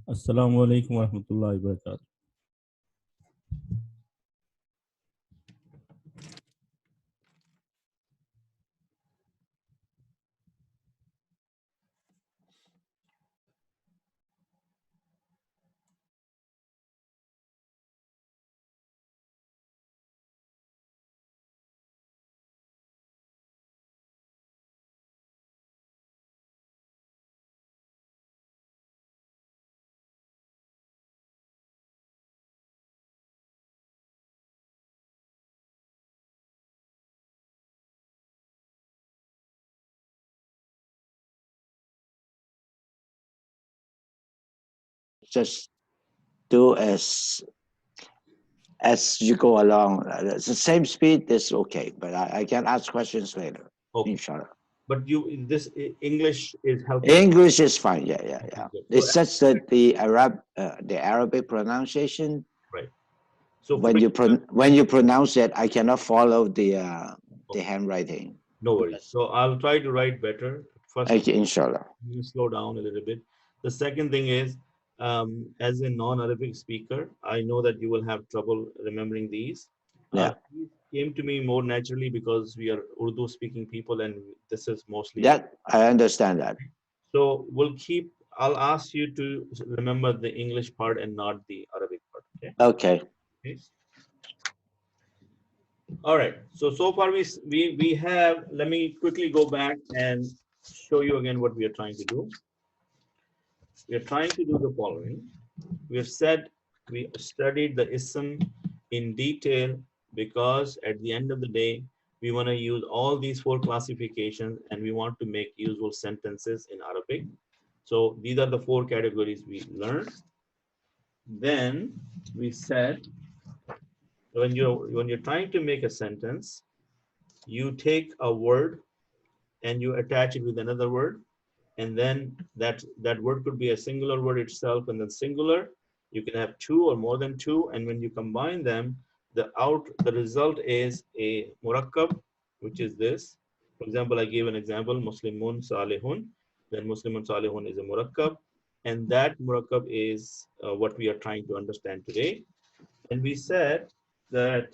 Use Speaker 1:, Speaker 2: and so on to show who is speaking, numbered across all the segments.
Speaker 1: Assalamu alaikum wa rahmatullahi wa barakatuh.
Speaker 2: Just do as you go along. It's the same speed is okay, but I can ask questions later.
Speaker 1: Okay,
Speaker 2: Inshallah.
Speaker 1: but you in this English is helpful.
Speaker 2: English is fine. Yeah, yeah, yeah.
Speaker 1: Good.
Speaker 2: It's just that the Arabic pronunciation.
Speaker 1: Right. So
Speaker 2: When you pronounce it, I cannot follow the handwriting.
Speaker 1: no worries. So I'll try to write better. First,
Speaker 2: Okay, inshallah.
Speaker 1: you slow down a little bit. The second thing is, as a non-Arabic speaker, I know that you will have trouble remembering these.
Speaker 2: Yeah.
Speaker 1: These came to me more naturally because we are Urdu speaking people and this is mostly.
Speaker 2: That I understand that.
Speaker 1: So I'll ask you to remember the English part and not the Arabic part. Okay.
Speaker 2: Okay.
Speaker 1: Okay. All right. So far we have. Let me quickly go back and show you again what we are trying to do. We are trying to do the following. We have said we studied the ism in detail because at the end of the day, we want to use all these four classifications and we want to make useful sentences in Arabic. So these are the four categories we learned. Then we said when you're trying to make a sentence, you take a word and you attach it with another word, and then that word could be a singular word itself and then singular. You can have two or more than two, and when you combine them, the result is a murakkab, which is this. For example, I gave an example, Muslimun Salihun. Then Muslimun Salihun is a murakkab, and that murakkab is what we are trying to understand today. And we said that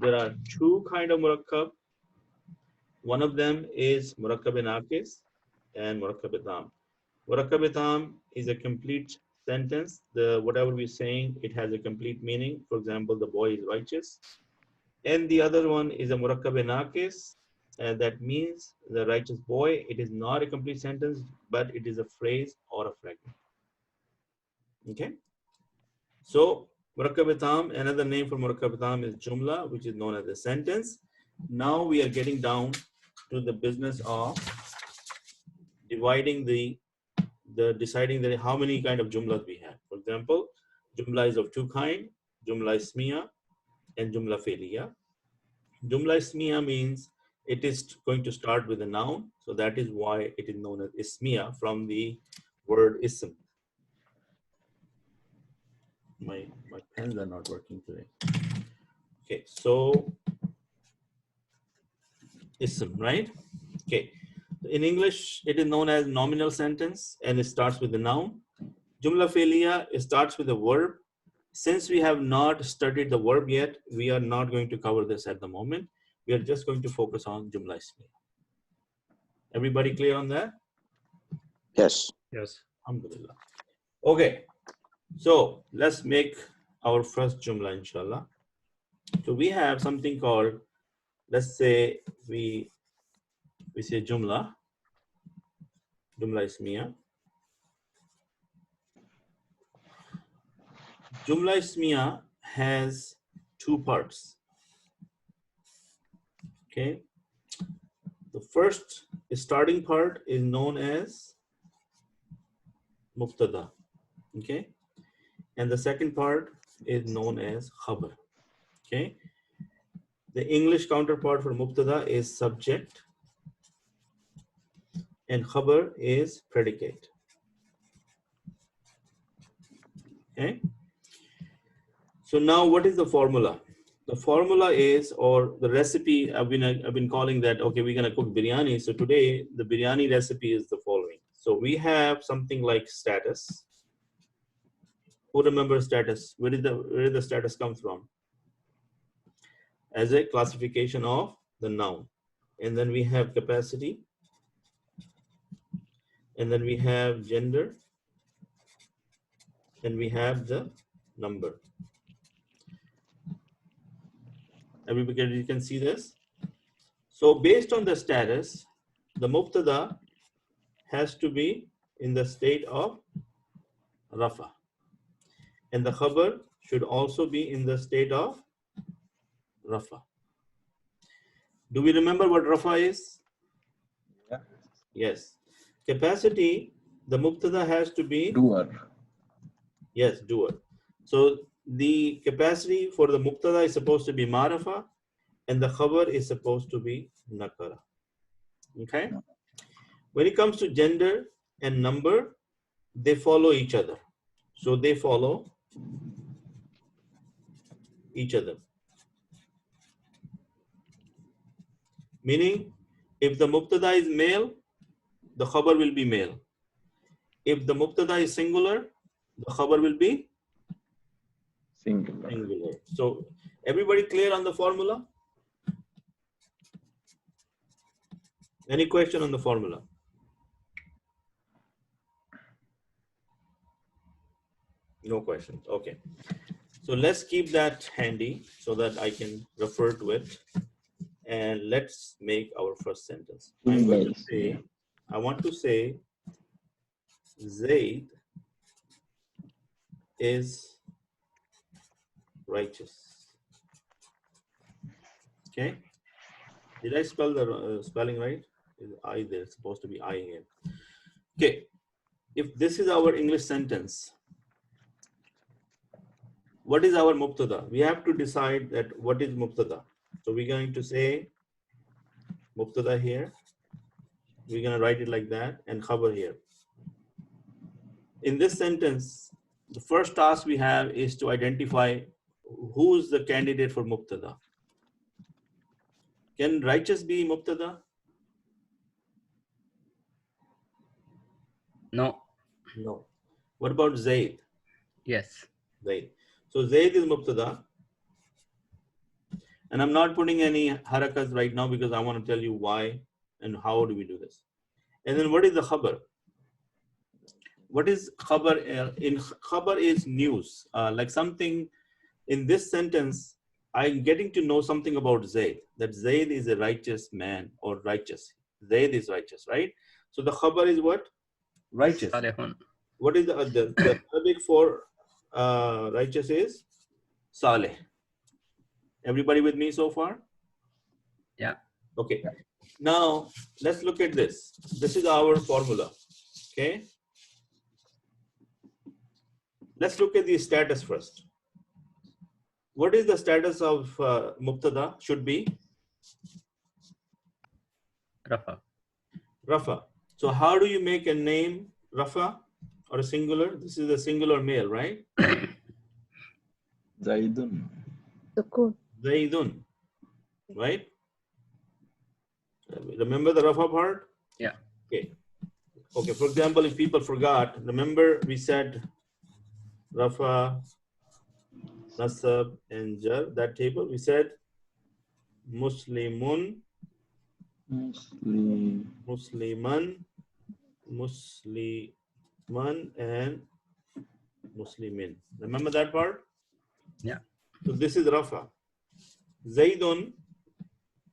Speaker 1: there are two kind of murakkab. One of them is murakkab naqis and murakkab tam. Murakkab tam is a complete sentence. The whatever we're saying, it has a complete meaning. For example, the boy is righteous. And the other one is a murakkab naqis. That means the righteous boy. It is not a complete sentence, but it is a phrase or a fragment. Okay. So murakkab tam, another name for murakkab tam is jumla, which is known as a sentence. Now we are getting down to the business of dividing deciding that how many kind of jumlas we have. For example, jumla is of two kind, jumla ismiya and jumla fi'liya. Jumla ismiya means it is going to start with a noun, so that is why it is known as ismiya from the word ism. My pens are not working today. Okay, so ism, right? Okay. In English, it is known as nominal sentence and it starts with the noun. Jumla fi'liya starts with a verb. Since we have not studied the verb yet, we are not going to cover this at the moment. We are just going to focus on Jumla Ismiya. Everybody clear on that?
Speaker 2: Yes.
Speaker 1: Yes. Alhamdulillah. Okay. So let's make our first Jumla, inshallah. So we have something called, let's say we say Jumla Ismiya. Jumla Ismiya has two parts. Okay. The first starting part is known as mubtada, okay, and the second part is known as khabar, okay. The English counterpart for mubtada is subject and khabar is predicate, okay. So now what is the formula? The formula is, or the recipe, I've been calling that, okay, we're gonna cook biryani. So today the biryani recipe is the following. So we have something like status, Who remembers status? Where did the status come from? As a classification of the noun. And then we have capacity. And then we have gender. And we have the number. Everybody, you can see this. So based on the status, the mubtada has to be in the state of rafa. And the khabar should also be in the state of rafa. Do we remember what rafa is?
Speaker 3: Yeah.
Speaker 1: Yes. Capacity, the mubtada has to be
Speaker 3: Doer.
Speaker 1: yes, doer. So the capacity for the mubtada is supposed to be ma'rafa and the khabar is supposed to be nakara. Okay? When it comes to gender and number, they follow each other. So they follow each other. Meaning, if the mubtada is male, the khabar will be male. If the mubtada is singular, the khabar will be
Speaker 3: Singular.
Speaker 1: singular. So everybody clear on the formula? Any question on the formula? No questions. Okay. So let's keep that handy so that I can refer to it. And let's make our first sentence. I'm going to say, I want to say Zaid is righteous. Okay. Did I spell the spelling right? Is I there? It's supposed to be I here. Okay. If this is our English sentence, what is our mubtada? We have to decide that what is mubtada. So we're going to say mubtada here. We're going to write it like that and khabar here. In this sentence, the first task we have is to identify who is the candidate for mubtada. Can righteous be mubtada?
Speaker 4: No.
Speaker 1: No. What about Zaid?
Speaker 4: Yes.
Speaker 1: Zaid. So Zaid is mubtada. And I'm not putting any harakas right now because I want to tell you why and how do we do this. And then what is the khabar? What is khabar? In khabar is news. Like something in this sentence, I'm getting to know something about Zaid. That Zaid is a righteous man or righteous. Zaid is righteous, right? So the khabar is what? Righteous.
Speaker 4: Salihun.
Speaker 1: What is the Arabic for righteous is? Saleh. Everybody with me so far?
Speaker 4: Yeah.
Speaker 1: Okay. Now let's look at this. This is our formula. Okay. Let's look at the status first. What is the status of mubtada? Should be
Speaker 4: Rafa.
Speaker 1: rafa. So how do you make a name rafa or a singular? This is a singular male, right?
Speaker 3: Zaidun.
Speaker 5: Sukun.
Speaker 1: Zaidun, right? Remember the rafa part?
Speaker 4: Yeah.
Speaker 1: Okay. Okay. For example, if people forgot, remember we said rafa, nasab, and jar. That table we said muslimun,
Speaker 3: Muslim.
Speaker 1: musliman, musliman, and muslimin. Remember that part?
Speaker 4: Yeah.
Speaker 1: So this is rafa. Zaidun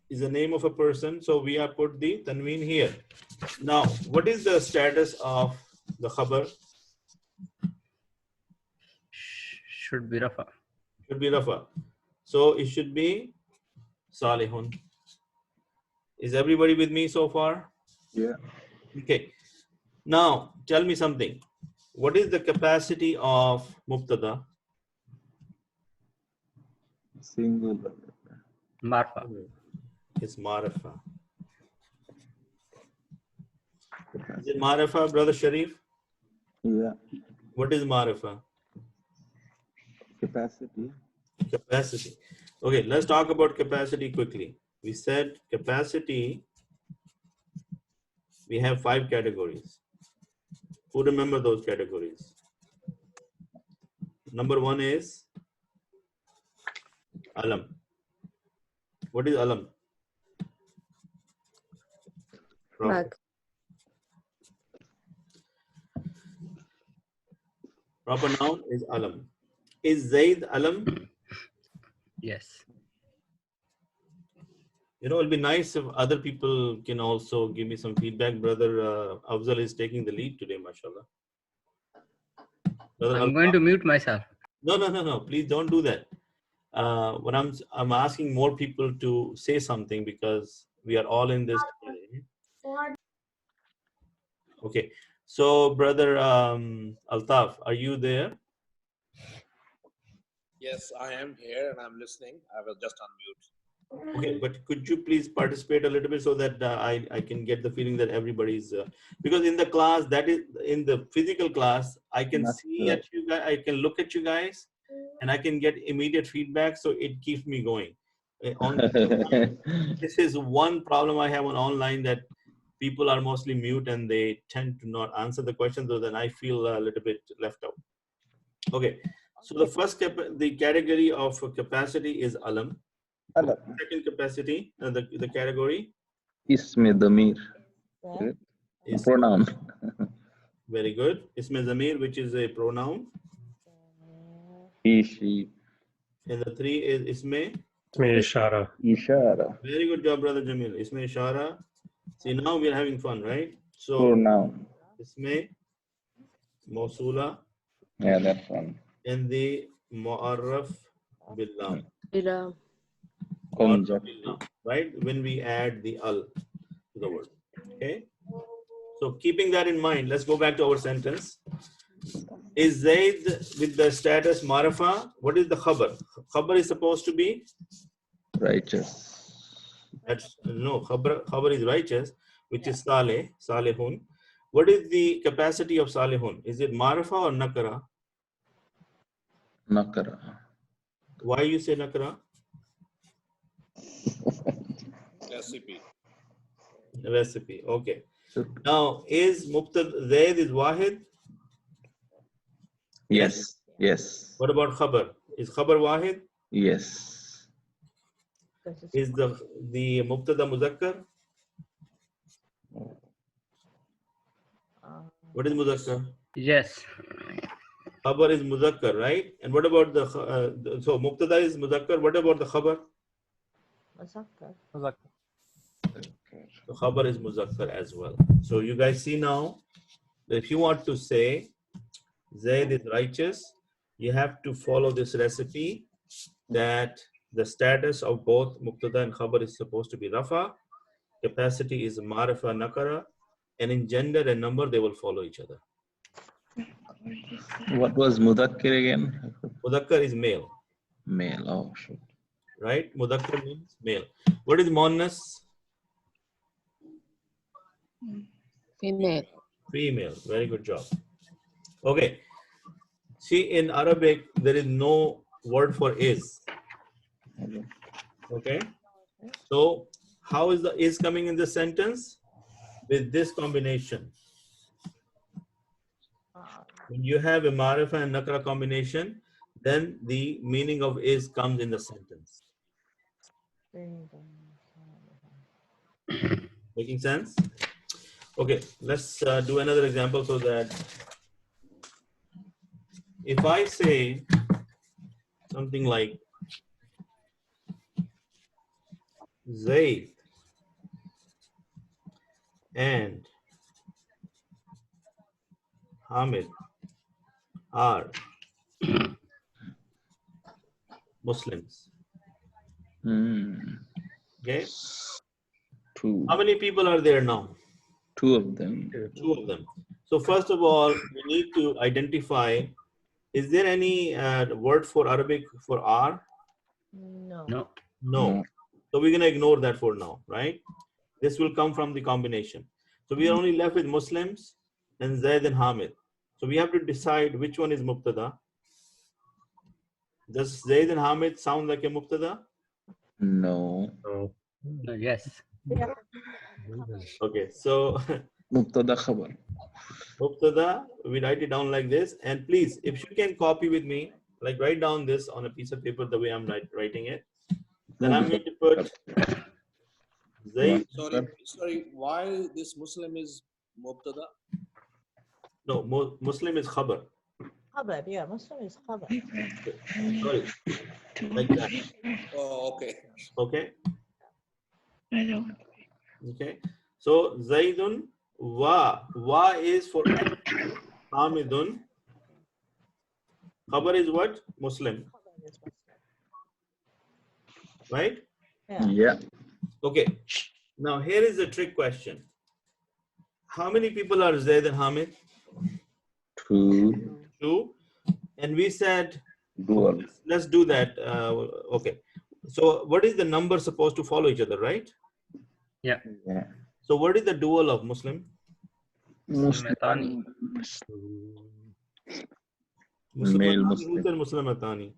Speaker 1: is the name of a person, so we have put the tanween here. Now, what is the status of the khabar?
Speaker 4: Should be Rafa.
Speaker 1: Should be rafa. So it should be salihun. Is everybody with me so far?
Speaker 3: Yeah.
Speaker 1: Okay. Now, tell me something. What is the capacity of mubtada?
Speaker 3: Singular.
Speaker 4: Marfa.
Speaker 1: It's ma'rafa. Is it ma'rafa, brother Sharif?
Speaker 3: Yeah.
Speaker 1: What is ma'rafa?
Speaker 3: Capacity.
Speaker 1: Capacity. Okay, let's talk about capacity quickly. We said capacity, we have 5 categories. Who remember those categories? Number one is alam. What is alam?
Speaker 5: Flag.
Speaker 1: Proper noun is alam. Is Zaid alam?
Speaker 4: Yes.
Speaker 1: You know, it'll be nice if other people can also give me some feedback. Brother Afzal is taking the lead today, mashallah. Brother
Speaker 4: I'm going to
Speaker 1: Altaf.
Speaker 4: mute myself.
Speaker 1: No. Please don't do that. What I'm asking more people to say something because we are all in this together. Okay. So, brother Altaf, are you there?
Speaker 6: Yes, I am here and I'm listening. I will just unmute.
Speaker 1: Okay, but could you please participate a little bit so that I can get the feeling that everybody's because in the class, that is in the physical class, I can
Speaker 3: Not
Speaker 1: see
Speaker 3: sure.
Speaker 1: at you guys, I can look at you guys, and I can get immediate feedback, so it keeps me going. This is one problem I have on online, that people are mostly mute and they tend to not answer the questions, so then I feel a little bit left out. Okay, so the first the category of capacity is alam.
Speaker 3: Alam.
Speaker 1: Second capacity, the category
Speaker 3: Isme Damir.
Speaker 1: is
Speaker 3: Pronoun.
Speaker 1: very good. Isme zamir, which is a pronoun,
Speaker 3: He, she.
Speaker 1: and the three is isme.
Speaker 7: اسمه إشارة.
Speaker 3: Ishara.
Speaker 1: Very good job, brother Jamil. Isme ishara. See, now we're having fun, right? So
Speaker 3: Pronoun.
Speaker 1: isme mausula
Speaker 3: Yeah, that's one.
Speaker 1: and the mu'arraf billam.
Speaker 5: Ila.
Speaker 3: Conjunctive.
Speaker 1: Right? When we add the al to the word. Okay. So keeping that in mind, let's go back to our sentence. Is Zaid with the status Marifa? What is the khabar? Khabar is supposed to be?
Speaker 3: Righteous.
Speaker 1: No, khabar is righteous, which is Saleh, Salehun. What is the capacity of Salehun? Is it Marifa or Nakara?
Speaker 3: Nakara.
Speaker 1: Why you say Nakara?
Speaker 6: Recipe.
Speaker 1: Recipe. Okay. Now, is Mubtada Zaid is Wahid?
Speaker 3: Yes. Yes.
Speaker 1: What about Khabar? Is Khabar Wahid?
Speaker 3: Yes.
Speaker 1: Is the Mubtada Muzakkar? What is Muzakkar?
Speaker 4: Yes.
Speaker 1: Khabar is Muzakkar, right? And what about the so Mubtada is Muzakkar? What about the Khabar? The Khabar is Muzakkar as well. So you guys see now that if you want to say Zaid is righteous, you have to follow this recipe that the status of both Mubtada and Khabar is supposed to be Rafa, capacity is Marifa Nakara, and in gender and number they will follow each other.
Speaker 3: What was Mudakkir again?
Speaker 1: Muzakkar is male,
Speaker 3: Male. Oh, shoot.
Speaker 1: right? Muzakkar means male. What is Muannas?
Speaker 5: Female.
Speaker 1: Female. Very good job. Okay. See, in Arabic, there is no word for is. Okay. So, how is the is coming in the sentence? With this combination. When you have a Marifa and Nakra combination, then the meaning of is comes in the sentence. Making sense? Okay, let's do another example so that if I say something like Zaid and Hamid are Muslims. Okay.
Speaker 3: Two.
Speaker 1: How many people are there now?
Speaker 3: Two of them.
Speaker 1: Two of them. So first of all, we need to identify, is there any word for Arabic for are?
Speaker 5: No.
Speaker 4: No.
Speaker 1: No. So we're going to ignore that for now, right? This will come from the combination. So we are only left with Muslims and Zaid and Hamid. So we have to decide which one is Mubtada. Does Zaid and Hamid sound like a Mubtada?
Speaker 3: No.
Speaker 7: No.
Speaker 4: No. Yes.
Speaker 1: Okay, so
Speaker 3: Mubtada khabar.
Speaker 1: Mubtada, we write it down like this. And please, if you can copy with me, like write down this on a piece of paper the way I'm writing it. Then I'm going to put Zayd.
Speaker 6: Sorry. Why this Muslim is mubtada?
Speaker 1: No, Muslim is khabar.
Speaker 5: Khabar, yeah, Muslim is khabar.
Speaker 1: Sorry, like that.
Speaker 6: Oh, okay.
Speaker 1: Okay. Okay. So Zaidun wa is for Hamidun. Khabar is what? Muslim,
Speaker 5: Khabar is Muslim.
Speaker 1: right?
Speaker 5: Yeah.
Speaker 3: Yeah.
Speaker 1: Okay. Now here is the trick question. How many people are Zaid and Hamid?
Speaker 3: 2.
Speaker 1: 2. And we said,
Speaker 3: Dual.
Speaker 1: let's do that. Okay. So what is the number supposed to follow each other, right?
Speaker 3: Yeah.
Speaker 1: So what is the dual of Muslim?
Speaker 4: Muslimatani.
Speaker 3: Male
Speaker 1: Muslimatani.
Speaker 3: Muslim.
Speaker 1: Who said Muslimatani?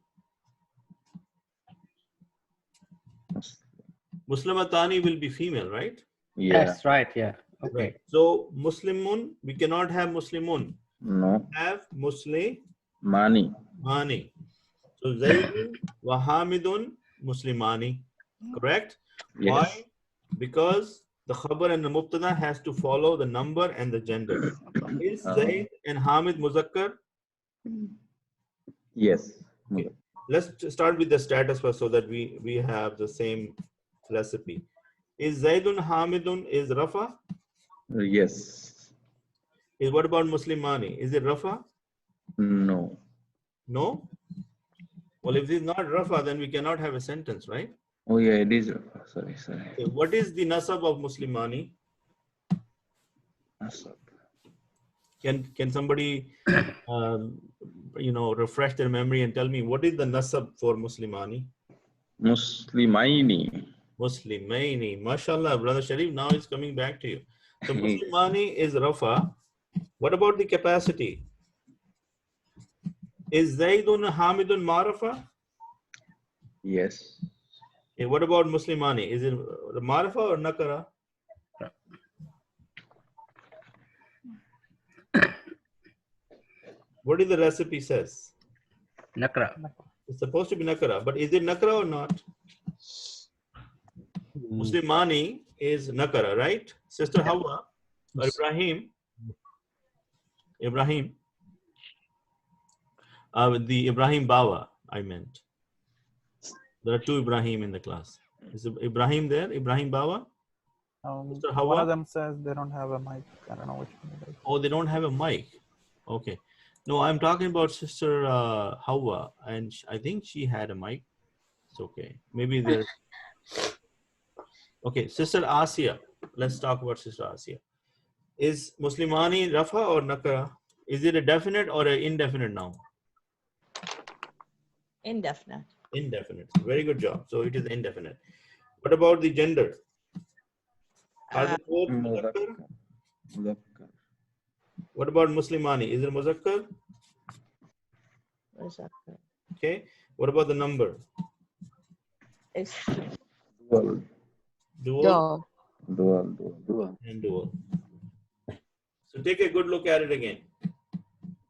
Speaker 1: Muslimatani will be female, right?
Speaker 3: Yeah.
Speaker 4: Yes, right. Yeah. Okay.
Speaker 1: Right. So Muslimun, we cannot have Muslimun.
Speaker 3: No.
Speaker 1: Have Muslimani.
Speaker 3: Mani.
Speaker 1: So Zaydun wa Hamidun Muslimani. Correct?
Speaker 3: Yes.
Speaker 1: Why? Because the khabar and the mubtada has to follow the number and the gender. Is Zayd and Hamid muzakkar?
Speaker 3: Yes.
Speaker 1: Okay. Let's start with the status first so that we have the same recipe. Is Zaydun Hamidun is Rafa?
Speaker 3: Yes.
Speaker 1: Is what about Muslimani? Is it Rafa?
Speaker 3: No.
Speaker 1: No? Well, if it's not Rafa, then we cannot have a sentence, right?
Speaker 3: Oh yeah, it is. Sorry.
Speaker 1: Okay, what is the nasab of Muslimani?
Speaker 3: Asab.
Speaker 1: Can somebody refresh their memory and tell me what is the nasab for Muslimani?
Speaker 3: Muslimaini.
Speaker 1: Muslimaini. Mashallah, brother Sharif, now it's coming back to you. So Muslimani is Rafa. What about the capacity? Is Zaydun Hamidun Marafa?
Speaker 3: Yes.
Speaker 1: Okay, what about Muslimani? Is it Marafa or Nakara? What is the recipe says?
Speaker 4: Nakra.
Speaker 1: It's supposed to be Nakara, but is it Nakara or not? Muslimani is Nakara, right? Sister Hawa or Ibrahim? The Ibrahim Bawa, I meant. There are 2 Ibrahim in the class. Is Ibrahim there? Ibrahim Bawa? Sister Hawa?
Speaker 7: One of them says they don't have a mic. I don't know which one it is.
Speaker 1: Oh, they don't have a mic. Okay. No, I'm talking about Sister Hawa, and I think she had a mic. It's okay. Maybe there. Okay, Sister Asiya. Let's talk about Sister Asiya. Is Muslimani Rafa or Nakara? Is it a definite or an indefinite noun?
Speaker 5: Indefinite.
Speaker 1: Indefinite. Very good job. So it is indefinite. What about the gender? Are they both muzakkar?
Speaker 3: Muzakkar.
Speaker 1: What about Muslimani? Is it muzakkar?
Speaker 5: Muzakkar.
Speaker 1: Okay. What about the number?
Speaker 5: It's
Speaker 3: Dual.
Speaker 1: Dual
Speaker 2: Dual.
Speaker 1: and dual. So take a good look at it again.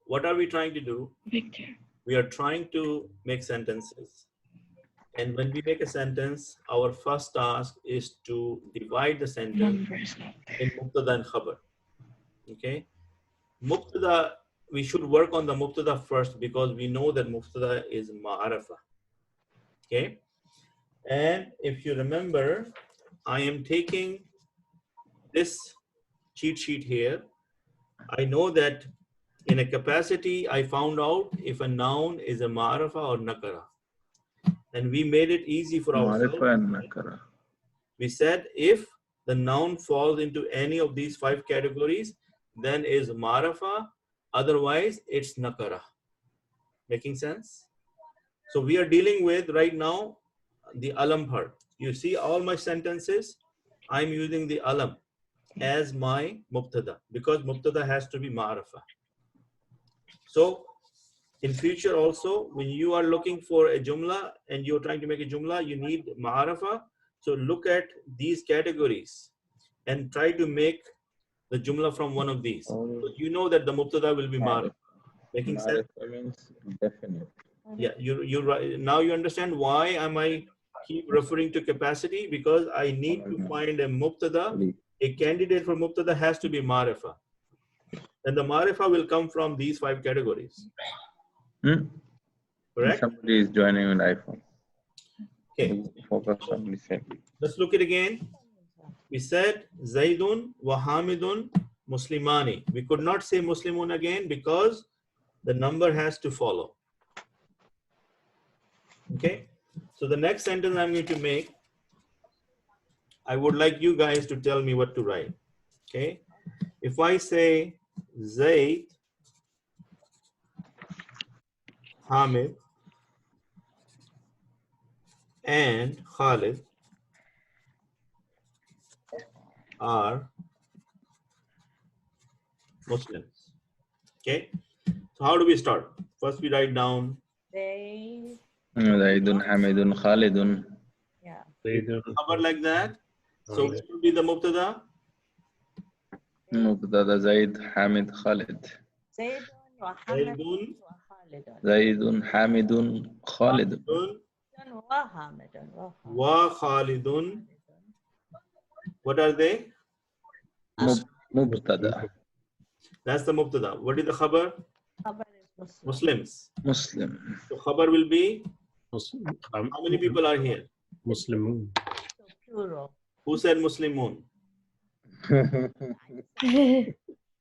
Speaker 1: What are we trying to do? We are trying to make sentences. And when we make a sentence, our first task is to divide the sentence in mubtada and khabar. Okay. Mubtada, we should work on the mubtada first because we know that mubtada is ma'arafa. Okay. And if you remember, I am taking this cheat sheet here. I know that in a capacity, I found out if a noun is a ma'arafa or nakara. And we made it easy for ourselves.
Speaker 3: Marifa and Nakara.
Speaker 1: We said if the noun falls into any of these 5 categories, then is ma'arafa, otherwise it's nakara. Making sense? So we are dealing with right now the alam part. You see all my sentences, I'm using the alam as my mubtada because mubtada has to be ma'arafa. So in future also, when you are looking for a jumla and you're trying to make a jumla, you need ma'arafa. So look at these categories and try to make the jumla from one of these. So you know that the mubtada will be ma'arafa. Making sense?
Speaker 3: Marifa means definite.
Speaker 1: Yeah, you right. Now you understand why am I keep referring to capacity, because I need to find a mubtada. A candidate for mubtada has to be marifa. And the marifa will come from these 5 categories. Correct?
Speaker 3: Somebody is joining on iPhone.
Speaker 1: Okay.
Speaker 3: Focus on listening.
Speaker 1: Let's look at it again. We said Zaidun wa Hamidun Muslimani. We could not say Muslimun again because the number has to follow. Okay. So the next sentence I'm going to make, I would like you guys to tell me what to write. Okay. If I say Zaid, Hamid, and Khalid are Muslims. Okay. So how do we start? First we write down
Speaker 5: They,
Speaker 3: Zaidun, Hamidun, Khalidun.
Speaker 5: yeah.
Speaker 1: cover like that. So what will be the mubtada?
Speaker 3: Mubtada Zaid, Hamid, Khalid.
Speaker 5: Zaidun wa
Speaker 1: Zaidun,
Speaker 5: Hamidun wa Khalidun.
Speaker 3: Zaidun, Hamidun, Khalidun.
Speaker 1: Hamidun,
Speaker 5: Wa Hamidun
Speaker 1: wa Khalidun. What are they?
Speaker 3: Mubtada.
Speaker 1: That's the mubtada. What is the khabar?
Speaker 5: Khabar is Muslim.
Speaker 1: Muslims.
Speaker 3: Muslim.
Speaker 1: So khabar will be, how many people are here?
Speaker 8: Muslimun.
Speaker 5: So plural.
Speaker 1: Who said Muslimun?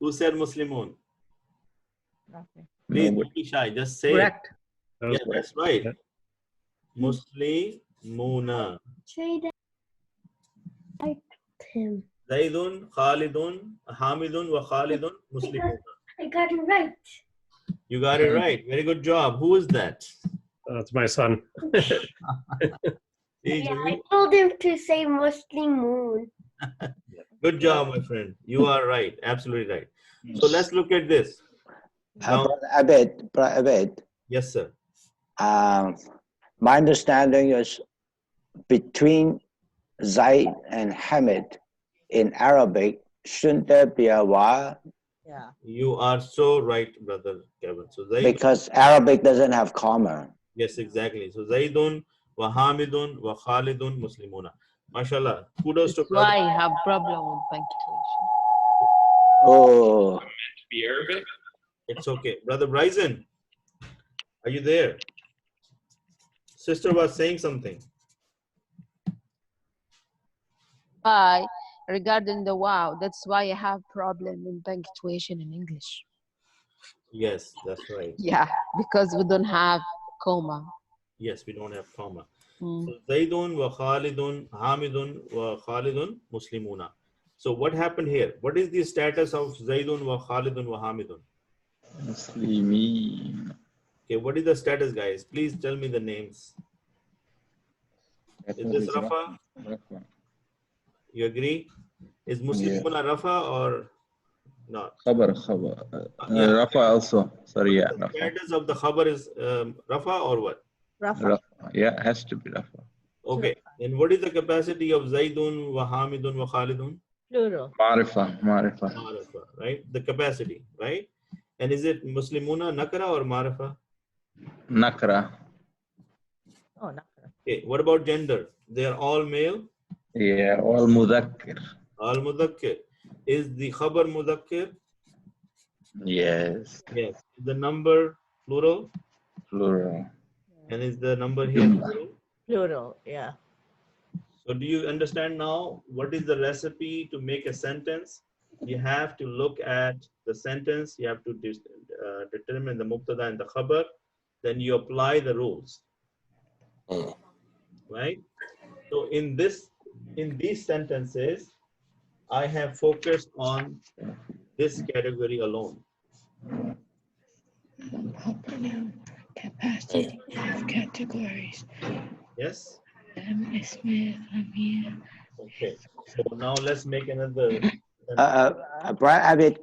Speaker 1: Who said Muslimun?
Speaker 5: Nothing.
Speaker 1: Please
Speaker 3: Nobody.
Speaker 1: don't be shy. Just say
Speaker 4: Correct.
Speaker 1: it. Yeah, that's right. Muslimuna.
Speaker 9: Him.
Speaker 1: Zaidun, Khalidun, Hamidun, wa Khalidun, Muslimuna.
Speaker 9: I got it right.
Speaker 1: You got it right. Very good job. Who is that?
Speaker 8: That's my son.
Speaker 1: See,
Speaker 9: Yeah,
Speaker 1: Jamil?
Speaker 9: I told him to say Muslim moon.
Speaker 1: Good job, my friend. You are right. Absolutely right. So let's look at this. Now,
Speaker 2: Brother Abed,
Speaker 1: yes, sir.
Speaker 2: my understanding is between Zaid and Hamid in Arabic, shouldn't there be a wa?
Speaker 5: Yeah.
Speaker 1: You are so right, brother Kevin. So Zaid,
Speaker 2: Because Arabic doesn't have comma.
Speaker 1: yes, exactly. So Zaidun, wa Hamidun, wa Khalidun, Muslimuna. MashaAllah. Kudos to
Speaker 10: That's why
Speaker 1: brother.
Speaker 10: I have problem with punctuation.
Speaker 2: Oh,
Speaker 8: Be Arabic?
Speaker 1: It's okay. Brother Bryson, are you there? Sister was saying something.
Speaker 10: Why? Regarding the wow, that's why I have problem in punctuation in English.
Speaker 1: Yes, that's right.
Speaker 10: Yeah, because we don't have comma.
Speaker 1: Yes, we don't have comma.
Speaker 10: Mm.
Speaker 1: So Zaidun wa Khalidun, Hamidun wa Khalidun, Muslimuna. So what happened here? What is the status of Zaidun wa Khalidun wa Hamidun?
Speaker 3: Muslimin.
Speaker 1: Okay, what is the status, guys? Please tell me the names. Is this Rafa?
Speaker 3: Rafa.
Speaker 1: You agree? Is Muslimuna Rafa or not?
Speaker 3: Khabar.
Speaker 1: Yeah.
Speaker 3: Rafa also. Sorry, yeah.
Speaker 1: The
Speaker 3: Rafa.
Speaker 1: status of the khabar is Rafa or what?
Speaker 5: Rafa.
Speaker 3: Rafa. Yeah, has to be Rafa.
Speaker 1: Okay. And what is the capacity of Zaidun wa Hamidun wa Khalidun?
Speaker 5: Plural.
Speaker 3: Marifa.
Speaker 1: Marifa, right? The capacity, right? And is it Muslimuna Nakra or Marifa?
Speaker 3: Nakra.
Speaker 5: Oh, Nakra.
Speaker 1: Okay. What about gender? They are all male.
Speaker 3: Yeah, all Mudakkir.
Speaker 1: All Mudakkir. Is the khabar Mudakkir?
Speaker 3: Yes.
Speaker 1: Yes. Is the number plural?
Speaker 3: Plural.
Speaker 1: And is the number here
Speaker 3: Jumla.
Speaker 1: plural?
Speaker 5: Plural, yeah.
Speaker 1: So do you understand now what is the recipe to make a sentence? You have to look at the sentence. You have to determine the mubtada and the khabar. Then you apply the rules. Right? So in these sentences, I have focused on this category alone.
Speaker 9: Pronoun capacity 5 categories.
Speaker 1: Yes?
Speaker 9: Smith, Amir.
Speaker 1: Okay. So now let's make another.
Speaker 2: Brother Abed,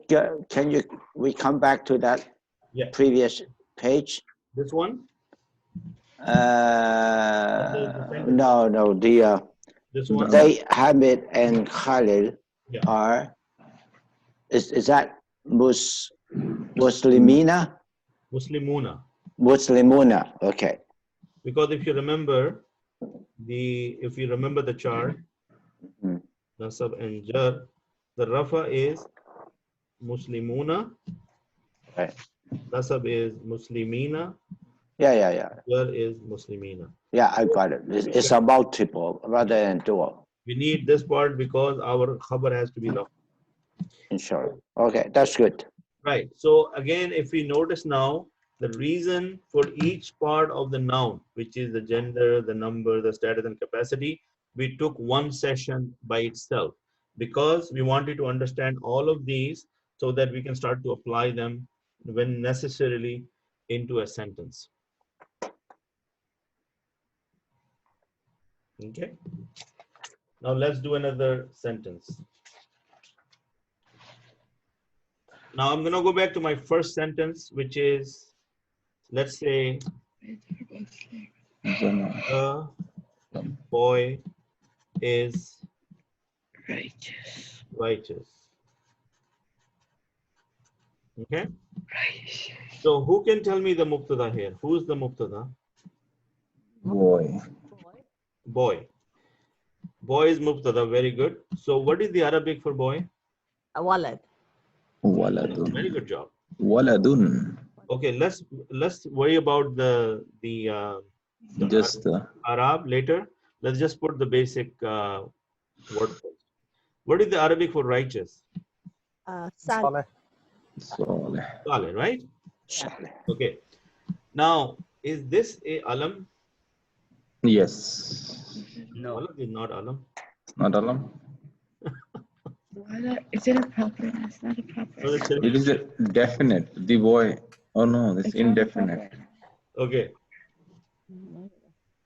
Speaker 2: can we come back to that
Speaker 1: Yeah.
Speaker 2: previous page?
Speaker 1: This one?
Speaker 2: No,
Speaker 1: This one?
Speaker 2: they, Hamid and Khalid
Speaker 1: Yeah.
Speaker 2: are, is that Muslimina?
Speaker 1: Muslimuna.
Speaker 2: Muslimuna. Okay.
Speaker 1: Because if you remember the chart,
Speaker 2: Mhm.
Speaker 1: nasab and jar, the rafa is muslimuna,
Speaker 2: Right.
Speaker 1: nasab is muslimina,
Speaker 2: Yeah.
Speaker 1: jar is muslimina.
Speaker 2: Yeah, I got it. It's a multiple rather than dual.
Speaker 1: We need this part because our khabar has to be lafz.
Speaker 2: Inshallah. Okay, that's good.
Speaker 1: Right. So again, if we notice now, the reason for each part of the noun, which is the gender, the number, the status, and capacity, we took one session by itself because we wanted to understand all of these so that we can start to apply them when necessarily into a sentence. Okay. Now let's do another sentence. Now I'm going to go back to my first sentence, which is, let's say, a boy is righteous. Okay. So who can tell me the mubtada here? Who's the mubtada?
Speaker 3: Boy.
Speaker 1: Boy. Boy is mubtada. Very good. So what is the Arabic for boy?
Speaker 5: A wallet.
Speaker 3: Waladun.
Speaker 1: Very good job.
Speaker 3: Waladun.
Speaker 1: Okay, let's worry about the
Speaker 3: Just
Speaker 1: Arab later. Let's just put the basic word first. What is the Arabic for righteous?
Speaker 5: Saleh.
Speaker 3: Saleh.
Speaker 1: Saleh, right?
Speaker 2: Saleh.
Speaker 1: Okay. Now, is this a alam?
Speaker 3: Yes.
Speaker 4: No.
Speaker 1: Walad is not alam.
Speaker 3: Not alam.
Speaker 9: Is it a proper? It's not a proper.
Speaker 1: So it's
Speaker 3: It is a definite. The boy. Oh no, it's
Speaker 9: It's not a
Speaker 3: indefinite.
Speaker 9: proper.
Speaker 1: okay.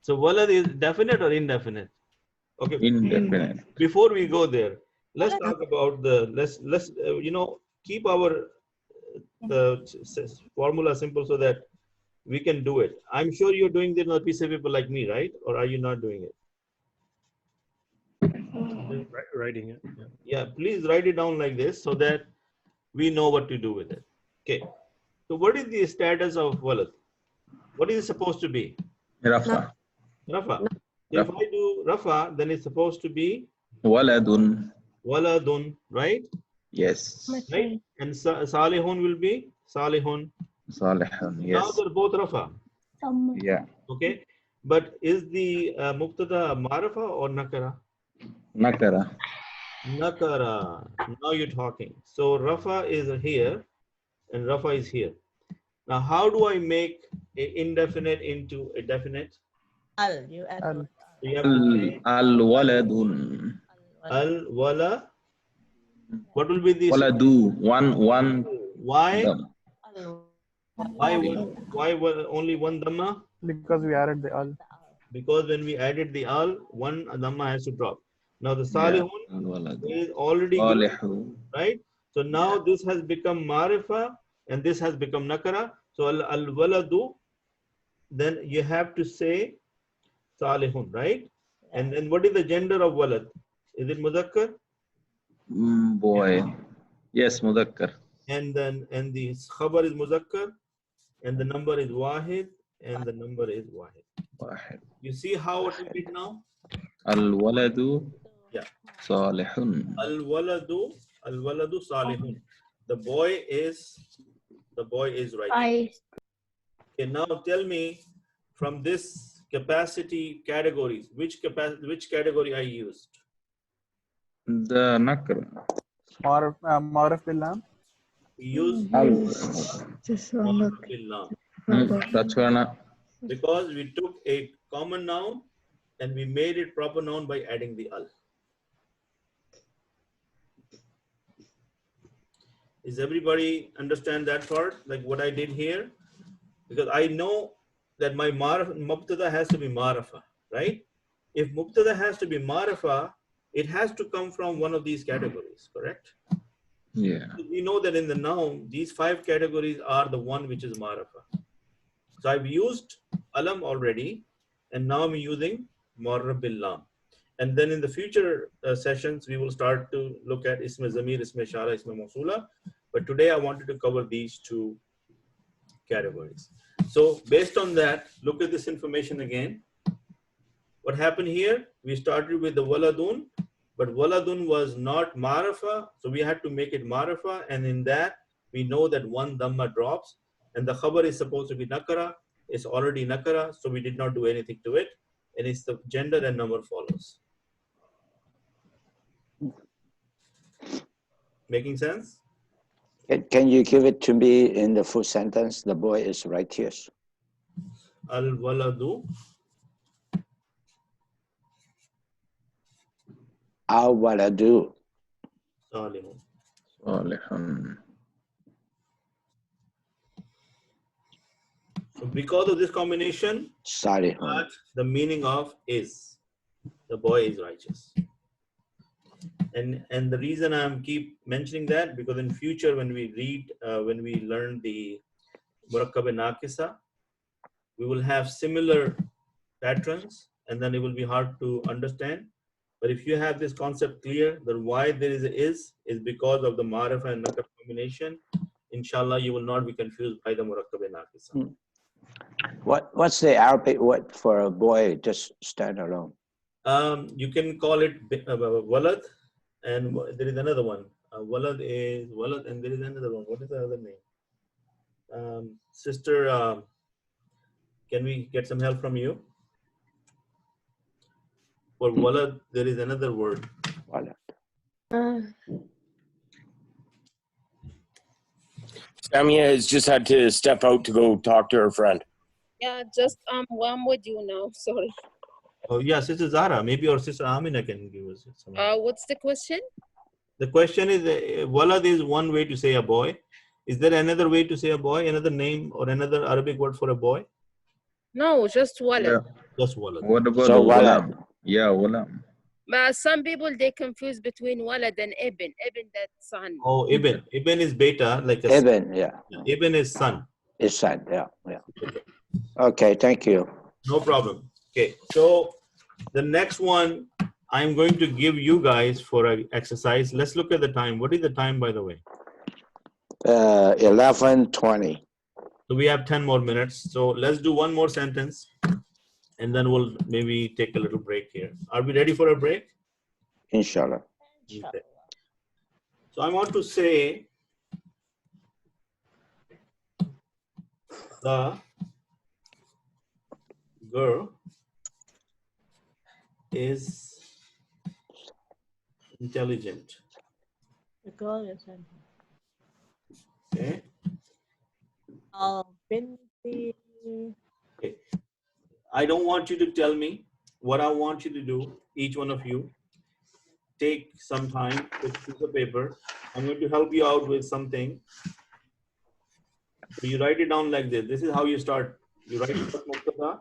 Speaker 1: So walad is definite or indefinite? Okay.
Speaker 3: Indefinite.
Speaker 1: Before we go there, let's talk about let's keep our formula simple so that we can do it. I'm sure you're doing this on a piece of paper like me, right? Or are you not doing it?
Speaker 8: Writing it. Yeah.
Speaker 1: Yeah, please write it down like this so that we know what to do with it. Okay. So what is the status of walad? What is it supposed to be?
Speaker 3: Rafa.
Speaker 1: Rafa. If I do rafa, then it's supposed to be
Speaker 3: Waladun.
Speaker 1: waladun, right?
Speaker 3: Yes.
Speaker 1: Right? And salihun will be salihun.
Speaker 3: Salihun.
Speaker 1: Now
Speaker 3: Yes.
Speaker 1: they're both rafa.
Speaker 3: Yeah.
Speaker 1: Okay. But is the mubtada ma'rifa or nakara?
Speaker 3: Nakara.
Speaker 1: Nakara. Now you're talking. So rafa is here and rafa is here. Now how do I make an indefinite into a definite?
Speaker 5: Al. You add
Speaker 7: Al.
Speaker 1: So you have to say
Speaker 3: Al-waladun.
Speaker 1: al wala. What will be this?
Speaker 3: Waladu. One.
Speaker 1: Why?
Speaker 3: Dam.
Speaker 1: Why only one dhamma?
Speaker 7: Because we added the al.
Speaker 1: Because when we added the al, one dhamma has to drop. Now the
Speaker 3: Yeah.
Speaker 1: salihun
Speaker 3: Al-waladu.
Speaker 1: is already given,
Speaker 3: Salihu.
Speaker 1: right? So now this has become marifa and this has become nakara. So al waladu, then you have to say salihun, right? And then what is the gender of walad? Is it mudakkar?
Speaker 3: Boy. Yes, mudakkar.
Speaker 1: And the khabar is muzakkar and the number is wahid and the number is wahid.
Speaker 3: Wahid.
Speaker 1: You see how it is now?
Speaker 3: Al-waladu.
Speaker 1: Yeah.
Speaker 3: Salihun.
Speaker 1: Al waladu salihun. The boy is right. Okay, now tell me from this capacity categories, which category I used?
Speaker 3: The nakra.
Speaker 7: Ma'rif bil lam.
Speaker 1: Use
Speaker 9: Just look.
Speaker 1: billah.
Speaker 3: That's why
Speaker 1: Because we took a common noun and we made it proper noun by adding the al. Is everybody understand that part? Like what I did here? Because I know that my mubtada has to be ma'rifa, right? If mubtada has to be ma'rifa, it has to come from one of these categories, correct?
Speaker 3: Yeah.
Speaker 1: We know that in the noun, these 5 categories are the one which is ma'rifa. So I've used alam already, and now I'm using marra bil lam. And then in the future sessions, we will start to look at isma zamir, isma ishara, isma mawsula. But today I wanted to cover these 2 categories. So based on that, look at this information again. What happened here? We started with the waladun, but waladun was not ma'rifa, so we had to make it ma'rifa, and in that we know that one dhamma drops, and the khabar is supposed to be nakara. It's already nakara, so we did not do anything to it, and it's the gender and number follows. Making sense?
Speaker 2: Can you give it to me in the full sentence? The boy is righteous.
Speaker 1: Al waladu
Speaker 2: Al waladu.
Speaker 1: salihun.
Speaker 3: صالح.
Speaker 1: So because of this combination,
Speaker 2: Salihun.
Speaker 1: the meaning of is, the boy is righteous. And the reason I'm keep mentioning that, because in future when we read, when we learn the murakkab and naqisa, we will have similar patterns, and then it will be hard to understand. But if you have this concept clear, that why there is because of the ma'rifa and nakar combination, inshallah you will not be confused by the murakkab and naqisa.
Speaker 2: What's the Arabic word for a boy? Just stand alone.
Speaker 1: You can call it walad, and there is another one. Walad is walad, and there is another one. What is the other name? Sister, can we get some help from you? For walad, there is another word.
Speaker 2: Walad.
Speaker 11: Samia has just had to step out to go talk to her friend.
Speaker 10: Yeah, just I'm with you now. Sorry.
Speaker 1: Oh yeah, Sister Zahra, maybe or Sister Amina can give us some.
Speaker 10: What's the question?
Speaker 1: The question is, walad is one way to say a boy. Is there another way to say a boy? Another name or another Arabic word for a boy?
Speaker 10: No, just walad.
Speaker 3: Yeah.
Speaker 1: Just walad.
Speaker 3: What about
Speaker 2: So
Speaker 3: walam?
Speaker 2: walad.
Speaker 3: Yeah, walam.
Speaker 10: But some people they confuse between walad and ibn. Ibn, that's son.
Speaker 1: Oh, ibn. Ibn is beta, like a
Speaker 2: Ibn, yeah.
Speaker 1: Ibn is son.
Speaker 2: His son, yeah. Okay, thank you.
Speaker 1: No problem. Okay, so the next one I'm going to give you guys for an exercise. Let's look at the time. What is the time, by the way?
Speaker 2: 11:20.
Speaker 1: So we have 10 more minutes. So let's do one more sentence, and then we'll maybe take a little break here. Are we ready for a break?
Speaker 2: Inshallah.
Speaker 1: Okay. So I want to say the girl is intelligent.
Speaker 5: The girl is in.
Speaker 1: Okay.
Speaker 5: Binti.
Speaker 1: Okay. I don't want you to tell me. What I want you to do, each one of you, take some time with a piece of paper. I'm going to help you out with something. So you write it down like this. This is how you start. You write it mubtada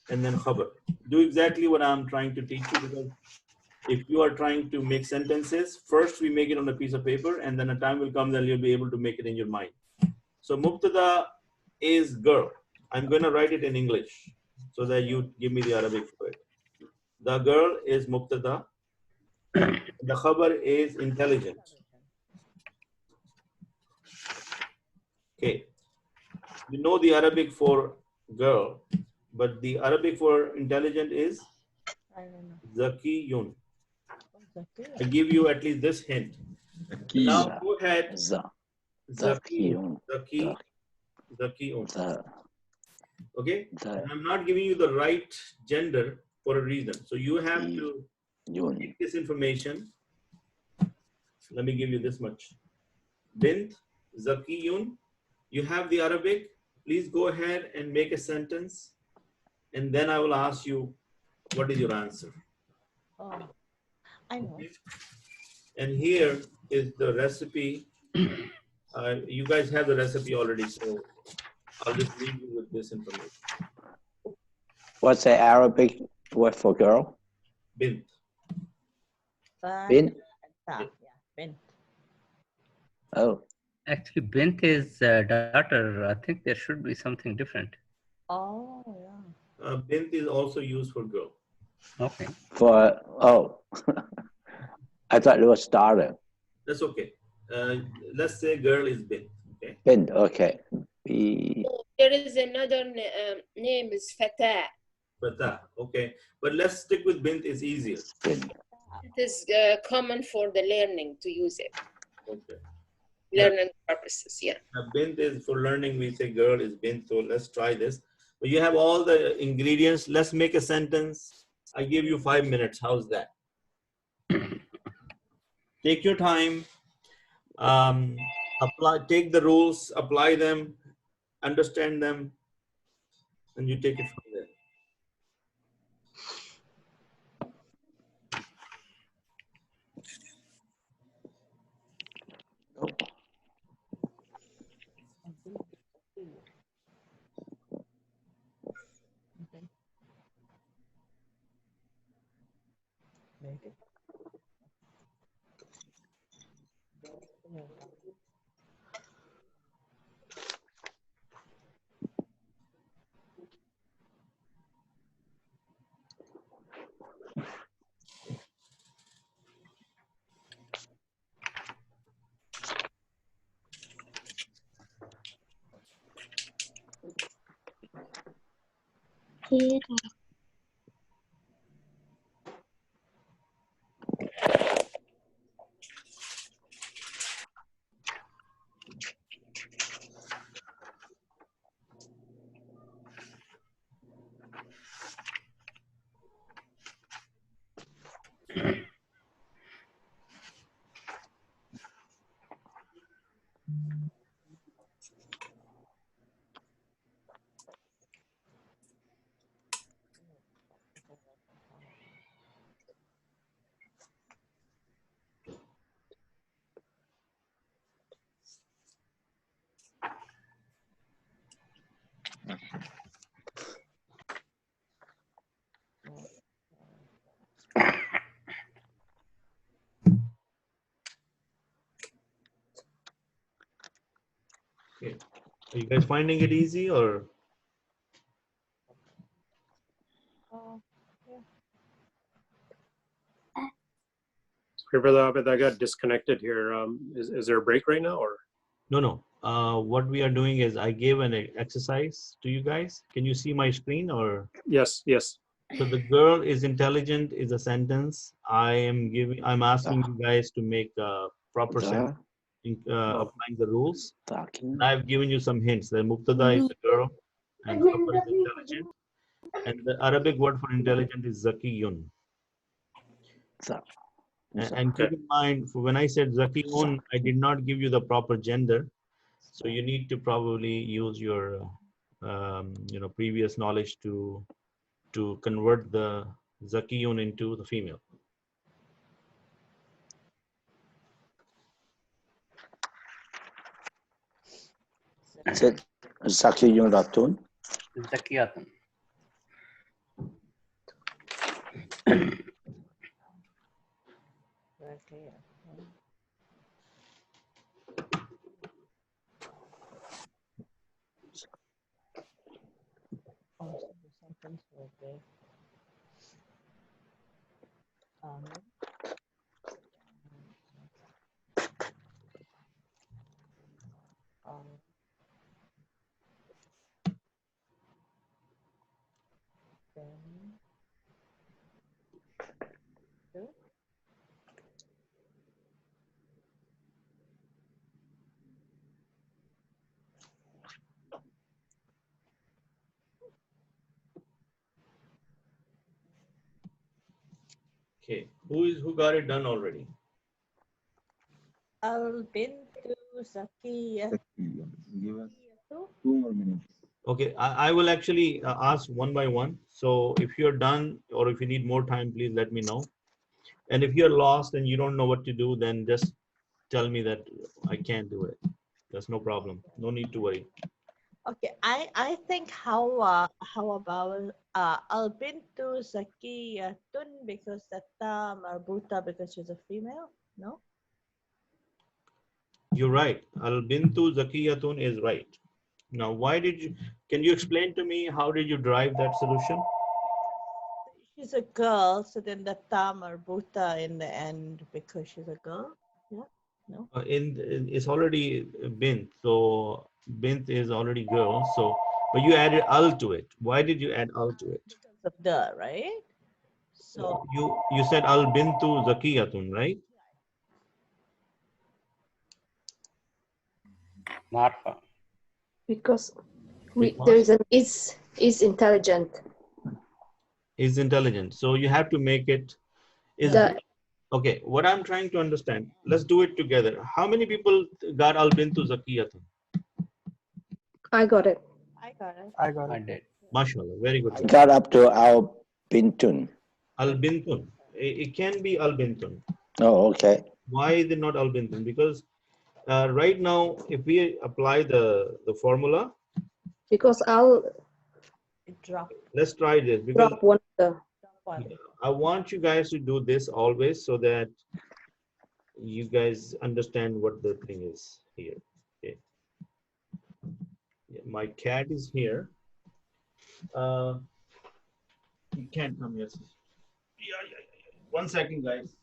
Speaker 1: and then khabar. Do exactly what I'm trying to teach you, because if you are trying to make sentences, first we make it on a piece of paper, and then a time will come that you'll be able to make it in your mind. So mubtada is girl. I'm going to write it in English so that you give me the Arabic for it. The girl is mubtada. The khabar is intelligent. Okay. You know the Arabic for girl, but the Arabic for intelligent is
Speaker 5: I don't know.
Speaker 1: zakiyun.
Speaker 5: Zaki.
Speaker 1: I give you at least this hint. Now go ahead.
Speaker 2: Zakiyun.
Speaker 1: Zakiyun. Okay. And I'm not giving you the right gender for a reason. So you have to take this information. Let me give you this much. Bint, Zakiyun. You have the Arabic. Please go ahead and make a sentence. And then I will ask you, what is your answer?
Speaker 5: Oh, I know.
Speaker 1: And here is the recipe. You guys have the recipe already, so I'll just leave you with this information.
Speaker 2: What's the Arabic word for girl?
Speaker 1: Bint.
Speaker 2: Bint?
Speaker 5: Yeah, bint.
Speaker 2: Oh.
Speaker 4: Actually, bint is daughter. I think there should be something different.
Speaker 5: Oh, yeah.
Speaker 1: Bint is also used for girl.
Speaker 4: Okay.
Speaker 2: I thought it was daughter.
Speaker 1: That's okay. Let's say girl is bint. Okay.
Speaker 2: Bint, okay.
Speaker 10: There is another name is Fatah.
Speaker 1: Fatah. Okay, but let's stick with bint. It's easier.
Speaker 10: It is common for the learning to use it.
Speaker 1: Okay.
Speaker 10: Learning purposes, yeah.
Speaker 1: Bint is for learning. We say girl is bint. So let's try this. But you have all the ingredients. Let's make a sentence. I give you 5 minutes. How's that? Take your time. Take the rules, apply them, understand them, and you take it from there. Okay. Are you guys finding it easy or?
Speaker 8: Brother Abid, I got disconnected here. Is there a break right now or?
Speaker 1: No. What we are doing is I gave an exercise to you guys. Can you see my screen or?
Speaker 8: Yes.
Speaker 1: So the girl is intelligent is a sentence. I'm asking you guys to make a proper sentence, applying the rules. And I've given you some hints. The mubtada is the girl and khabar is intelligent. And the Arabic word for intelligent is zakiyun. And keep in mind, when I said zakiyun, I did not give you the proper gender. So you need to probably use your previous knowledge to convert the zakiyun into the female.
Speaker 2: Is it Zakiyun Ratun?
Speaker 4: Zakiyatun.
Speaker 1: Okay, who got it done already?
Speaker 5: Al-bintu Zakiyah.
Speaker 3: Give us 2 more minutes.
Speaker 1: Okay, I will actually ask one by one. So if you're done or if you need more time, please let me know. And if you're lost and you don't know what to do, then just tell me that I can't do it. That's no problem. No need to worry.
Speaker 5: Okay, I think how about Al-bintu Zakiyatun because that marbuta because she's a female? No?
Speaker 1: You're right. Al-bintu zakiyatun is right. Now, can you explain to me how did you drive that solution?
Speaker 5: She's a girl, so then the ta marbuta in the end because she's a girl. Yeah? No?
Speaker 1: It's already been. So Bint is already girl. So, but you added al to it. Why did you add al to it?
Speaker 5: Because of the, right? So
Speaker 1: You said al bintu zakiyatun, right?
Speaker 4: Marfa.
Speaker 12: Because
Speaker 1: Because
Speaker 12: there is an is intelligent.
Speaker 1: is intelligent. So you have to make it is
Speaker 12: The
Speaker 1: okay. What I'm trying to understand, let's do it together. How many people got al bintu zakiyatun?
Speaker 12: I got it.
Speaker 5: I got it.
Speaker 7: I got
Speaker 4: I
Speaker 7: it.
Speaker 4: did.
Speaker 1: MashaAllah, very good.
Speaker 2: I got up to Al Bintun.
Speaker 1: Al bintun. It can be al bintun.
Speaker 2: Oh, okay.
Speaker 1: Why is it not al bintun? Because right now, if we apply the formula,
Speaker 12: Because I'll
Speaker 5: It dropped.
Speaker 1: let's try this. Because
Speaker 12: drop one of the.
Speaker 5: Drop one.
Speaker 1: I want you guys to do this always so that you guys understand what the thing is here. Okay. Yeah, my cat is here. You can't come here. Yeah. 1 second, guys.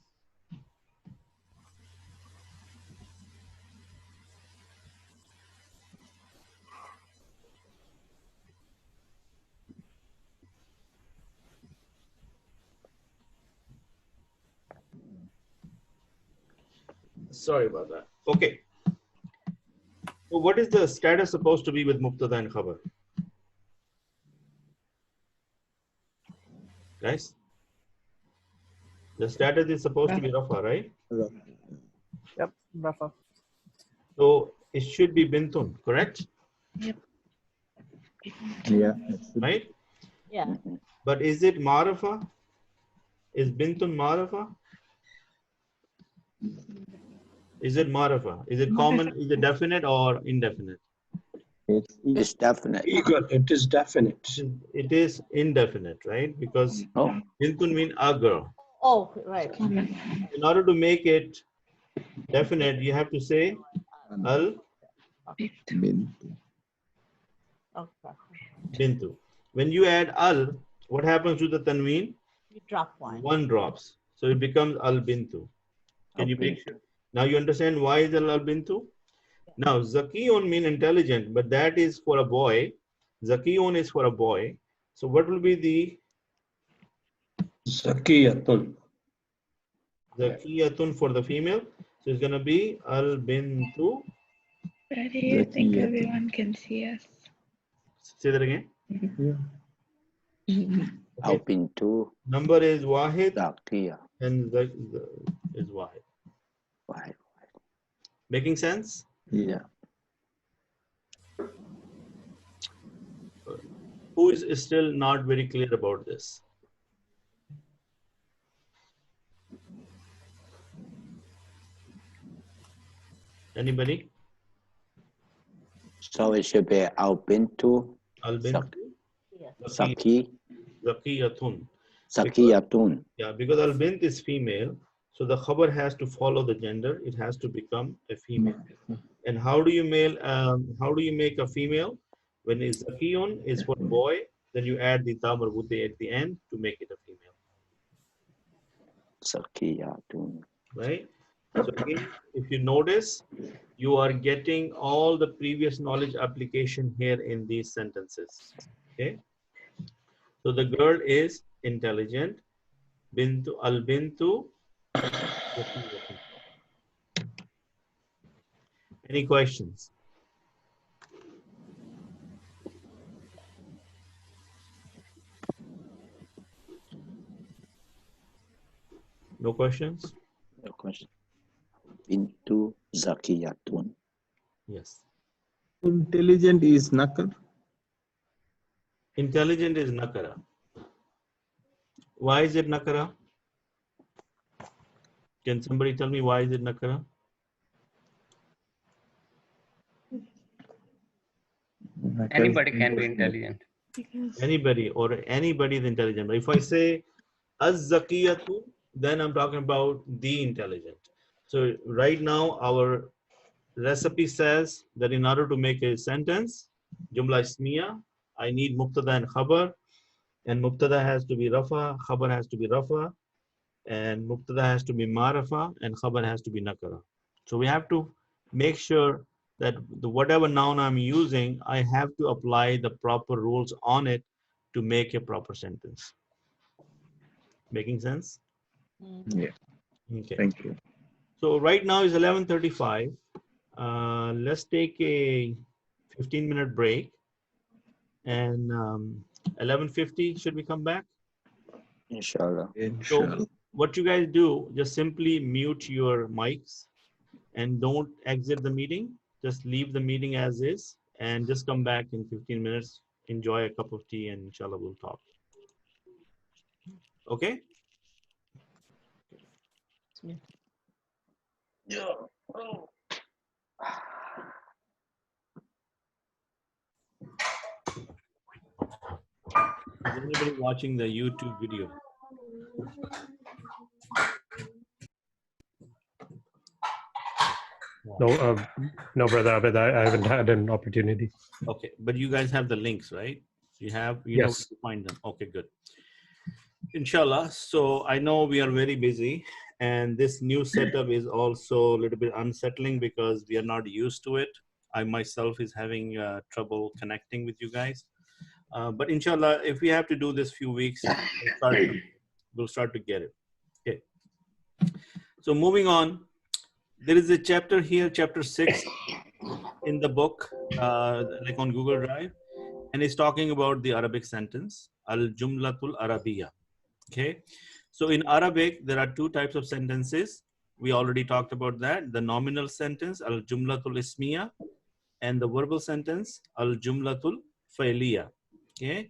Speaker 1: Sorry about that. Okay. So what is the status supposed to be with Mubtada and Khabar? Guys? The status is supposed to be Rafa, right?
Speaker 7: Yep, Rafa.
Speaker 1: So it should be Bintun, correct?
Speaker 3: Yeah.
Speaker 1: Right?
Speaker 5: Yeah.
Speaker 1: But is it Marafa? Is Bintun Marafa? Is it Marafa? Is it common? Is it definite or indefinite?
Speaker 2: It's definite.
Speaker 8: Equal. It is definite.
Speaker 1: It is indefinite, right? Because
Speaker 2: Oh,
Speaker 1: Bintun means a girl.
Speaker 5: Oh, right.
Speaker 1: In order to make it definite, you have to say al
Speaker 3: Bint.
Speaker 5: Okay.
Speaker 1: bintu. When you add al, what happens to the tanween?
Speaker 5: You drop one.
Speaker 1: One drops. So it becomes al bintu. Can you
Speaker 2: Al
Speaker 1: make sure? Now you understand why is al bintu? Now zakiyun mean intelligent, but that is for a boy. Zakiyun is for a boy. So what will be the
Speaker 8: Zakiyatun.
Speaker 1: zakiyatun for the female? So it's gonna be al bintu.
Speaker 9: Where do you think
Speaker 3: Zakiyatun.
Speaker 9: everyone can see us?
Speaker 1: Say that again.
Speaker 2: Al
Speaker 1: Okay.
Speaker 2: Bintu
Speaker 1: Number is wahid
Speaker 2: Zakia.
Speaker 1: and is wahid.
Speaker 2: Right.
Speaker 1: Making sense?
Speaker 3: Yeah.
Speaker 1: Who is still not very clear about this? Anybody?
Speaker 2: So it should be Al Bintu
Speaker 1: Al bintu
Speaker 5: Yes.
Speaker 2: Zaki
Speaker 1: zakiyatun.
Speaker 2: Zakiyatun.
Speaker 1: Yeah, because al bint is female, so the khabar has to follow the gender. It has to become a female. And how do you make a female? When is zakiyun is for boy, then you add the ta marbuti at the end to make it a female,
Speaker 2: Zakiyatun.
Speaker 1: right? So again, if you notice, you are getting all the previous knowledge application here in these sentences. Okay. So the girl is intelligent. Bintu al bintu. Any questions? No questions?
Speaker 2: No question. Bintu Zakiyatun.
Speaker 1: Yes.
Speaker 3: Intelligent is Nakar.
Speaker 1: Intelligent is nakara. Why is it nakara? Can somebody tell me why is it nakara?
Speaker 4: Anybody can be intelligent.
Speaker 1: Anybody is intelligent. But if I say az-zakiyatu, then I'm talking about the intelligent. So right now our recipe says that in order to make a sentence, jumla ismiya, I need mubtada and khabar, and mubtada has to be rafa, khabar has to be rafa, and mubtada has to be ma'rafa, and khabar has to be nakara. So we have to make sure that whatever noun I'm using, I have to apply the proper rules on it to make a proper sentence. Making sense?
Speaker 3: Yeah.
Speaker 1: Okay.
Speaker 3: Thank you.
Speaker 1: So right now is 11:35. Let's take a 15-minute break. And 11:50, should we come back?
Speaker 2: Inshallah.
Speaker 3: Inshallah.
Speaker 1: So what you guys do, just simply mute your mics and don't exit the meeting. Just leave the meeting as is and just come back in 15 minutes. Enjoy a cup of tea and inshallah we'll talk. Okay? Is anybody watching the YouTube video?
Speaker 8: No, brother Abed, I haven't had an opportunity.
Speaker 1: Okay, but you guys have the links, right? You know where
Speaker 8: Yes.
Speaker 1: to find them. Okay, good. Inshallah. So I know we are very busy and this new setup is also a little bit unsettling because we are not used to it. I myself is having trouble connecting with you guys. But inshallah, if we have to do this few weeks, we'll start to get it. Okay. So moving on, there is a chapter here, chapter 6 in the book, like on Google Drive, and it's talking about the Arabic sentence, Al-Jumlatul Arabiya. Okay. So in Arabic, there are two types of sentences. We already talked about that. The nominal sentence, Al-Jumlatul Ismiya, and the verbal sentence, Al-Jumlatul Fa'liya. Okay.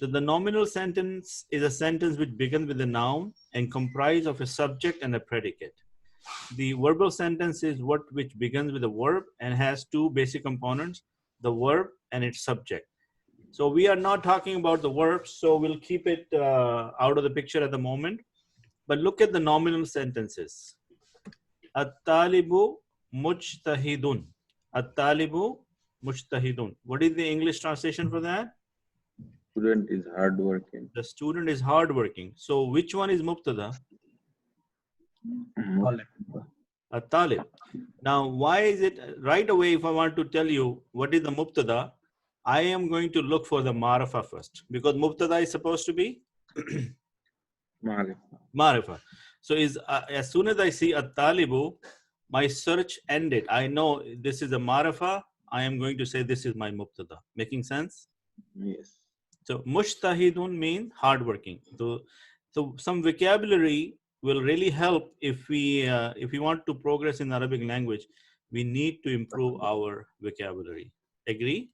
Speaker 1: So the nominal sentence is a sentence which begins with a noun and comprises of a subject and a predicate. The verbal sentence is which begins with a verb and has two basic components, the verb and its subject. So we are not talking about the verbs, so we'll keep it out of the picture at the moment. But look at the nominal sentences. At-talibu mujtahidun. At-talibu mujtahidun. What is the English translation for that?
Speaker 3: Student is hardworking.
Speaker 1: The student is hardworking. So which one is mubtada? At-talib. Now, why is it right away? If I want to tell you what is the mubtada, I am going to look for the ma'rifa first because mubtada is supposed to be ma'rifa. So as soon as I see at-talibu, my search ended. I know this is a ma'rifa. I am going to say this is my mubtada. Making sense?
Speaker 3: Yes.
Speaker 1: So mujtahidun means hardworking. So some vocabulary will really help if we want to progress in Arabic language. We need to improve our vocabulary. Agree?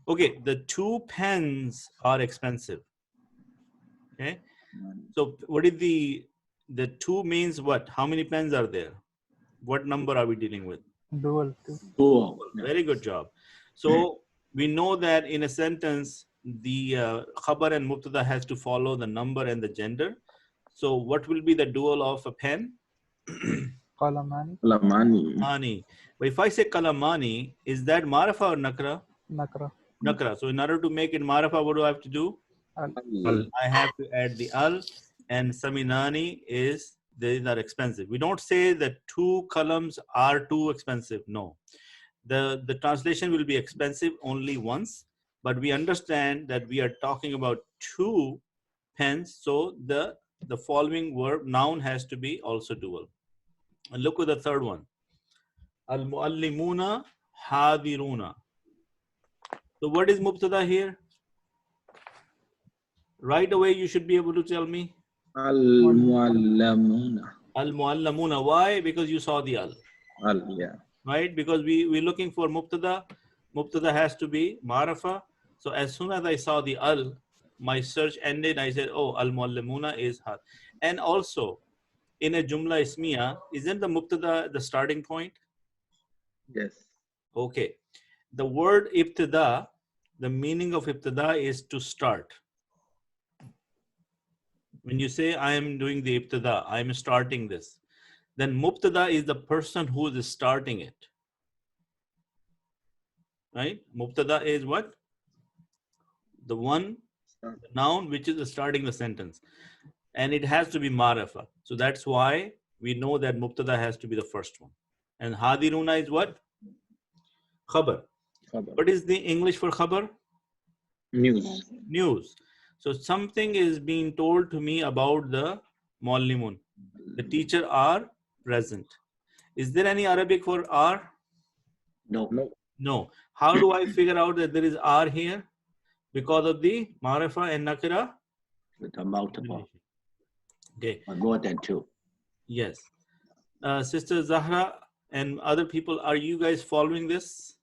Speaker 1: Okay, the 2 pens are expensive. Okay, so what is the 2 means what? How many pens are there? What number are we dealing with?
Speaker 7: Dual.
Speaker 1: Very good job. So we know that in a sentence, the khabar and mubtada has to follow the number and the gender. So what will be the dual of a pen?
Speaker 7: Kalamani.
Speaker 1: Kalamani. But if I say kalamani, is that ma'rifa or nakra?
Speaker 7: Nakra.
Speaker 1: Nakra. So in order to make it ma'rifa, what do I have to do?
Speaker 7: Al.
Speaker 1: I have to add the al, and saminani is, these are expensive. We don't say that 2 columns are too expensive. No. The translation will be expensive only once, but we understand that we are talking about 2 pens. So the following verb noun has to be also dual. And look at the third one. Al-muallimuna hadiruna. So what is mubtada here? Right away, you should be able to tell me.
Speaker 3: Al-muallamuna.
Speaker 1: Al-muallamuna. Why? Because you saw the al.
Speaker 3: Yeah.
Speaker 1: Right? Because we're looking for mubtada. Mubtada has to be ma'rifa. So as soon as I saw the al, my search ended. I said, oh, al-muallimuna is had. And also, in a jumla ismiya, isn't the mubtada the starting point?
Speaker 3: Yes.
Speaker 1: Okay. The word ibtida, the meaning of ibtida is to start. When you say, I am doing the ibtida, I am starting this, then mubtada is the person who is starting it. Right? Mubtada is what? The one, the noun, which is starting the sentence. And it has to be ma'rifa. So that's why we know that mubtada has to be the first one. And hadiruna is what? Khabar.
Speaker 3: Khabar.
Speaker 1: What is the English for khabar?
Speaker 3: News.
Speaker 1: News. So something is being told to me about the muallimun. The teacher are present. Is there any Arabic for are?
Speaker 2: No.
Speaker 3: No.
Speaker 1: No. How do I figure out that there is are here? Because of the ma'rifa and nakira?
Speaker 2: With a multiple.
Speaker 1: Okay.
Speaker 2: Or more than two.
Speaker 1: Yes. Sister Zahra and other people, are you guys following this?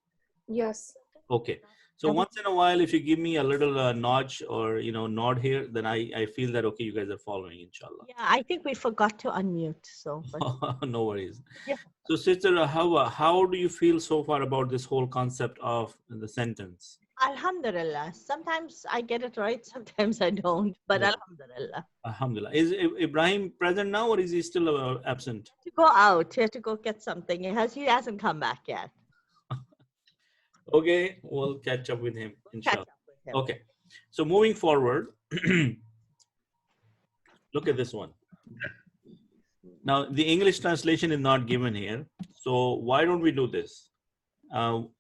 Speaker 12: Yes.
Speaker 1: Okay. So once in a while, if you give me a little notch or, nod here, then I feel that, okay, you guys are following, inshallah.
Speaker 5: Yeah, I think we forgot to unmute. So, but
Speaker 1: No worries.
Speaker 5: Yeah.
Speaker 1: So Sister Hawa, how do you feel so far about this whole concept of the sentence?
Speaker 5: Alhamdulillah. Sometimes I get it right, sometimes I don't. But
Speaker 1: Yeah.
Speaker 5: Alhamdulillah.
Speaker 1: Alhamdulillah. Is Ibrahim present now or is he still absent?
Speaker 5: To go out, he had to go get something. He hasn't come back yet.
Speaker 1: Okay, we'll catch up with him,
Speaker 5: Catch
Speaker 1: inshallah.
Speaker 5: up with him.
Speaker 1: Okay, so moving forward, look at this one. Now, the English translation is not given here. So why don't we do this?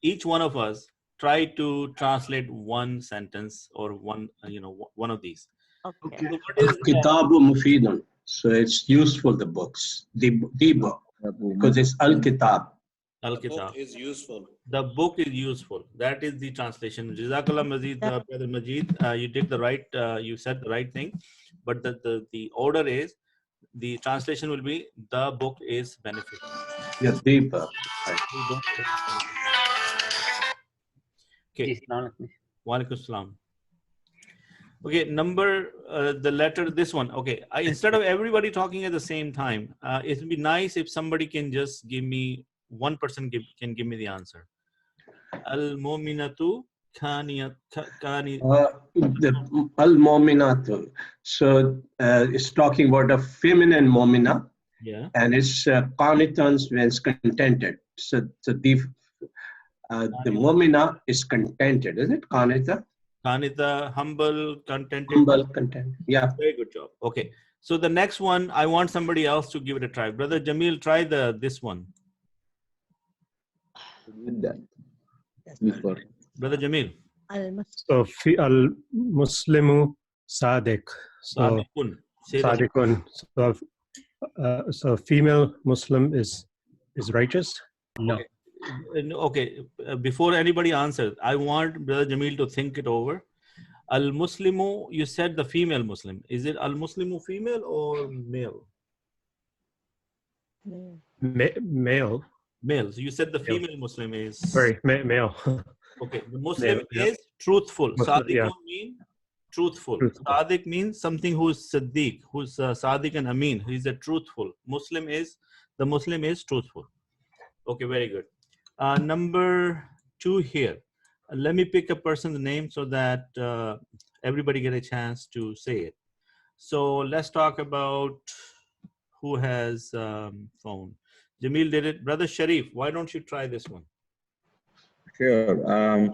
Speaker 1: Each one of us try to translate one sentence or one of these.
Speaker 5: Okay.
Speaker 1: So what is
Speaker 13: Kitabu Mufidun. So it's useful, the books, the book, because it's Al-Kitab.
Speaker 6: The book
Speaker 1: Al-Kitab?
Speaker 6: is useful.
Speaker 1: The book is useful. That is the translation. Jazakallah Mazid, Brother Majid. You did the right, you said the right thing. But the order is, the translation will be, the book is beneficial.
Speaker 13: Yeah, the book.
Speaker 1: Okay. Wa alaikum salam. Okay, number, the letter, this one. Okay, instead of everybody talking at the same time, it would be nice if somebody can just give me, one person can give me the answer. Al-Mu'minatu Kaniyat.
Speaker 13: The Al-Mu'minatu. So it's talking about a feminine mu'mina.
Speaker 1: Yeah.
Speaker 13: And it's qanitans when it's contented. So the mu'mina is contented, is it? Qanita?
Speaker 1: Qanita, humble, contented.
Speaker 13: Humble, content. Yeah.
Speaker 1: Very good job. Okay. So the next one, I want somebody else to give it a try. Brother Jamil, try this one.
Speaker 3: With that. Before.
Speaker 1: Brother Jamil.
Speaker 8: So al-Muslimu Sadiq. So
Speaker 1: Sadiqun. Say that.
Speaker 8: Sadiqun. So female Muslim is righteous?
Speaker 4: No.
Speaker 1: Okay. Before anybody answers, I want Brother Jamil to think it over. Al-Muslimu, you said the female Muslim. Is it Al-Muslimu female or male?
Speaker 8: Male.
Speaker 1: Male. So you said the female Muslim is...
Speaker 8: Sorry, male.
Speaker 1: Okay. The Muslim
Speaker 8: Male,
Speaker 1: is truthful. Sadiq
Speaker 8: yeah.
Speaker 1: means truthful. Sadiq means something who's Siddiq, who's Sadiq and Amin. He's a truthful. The Muslim is truthful. Okay, very good. Number 2 here. Let me pick a person's name so that everybody get a chance to say it. So let's talk about who has phone. Jamil did it. Brother Sharif, why don't you try this one?
Speaker 3: Sure.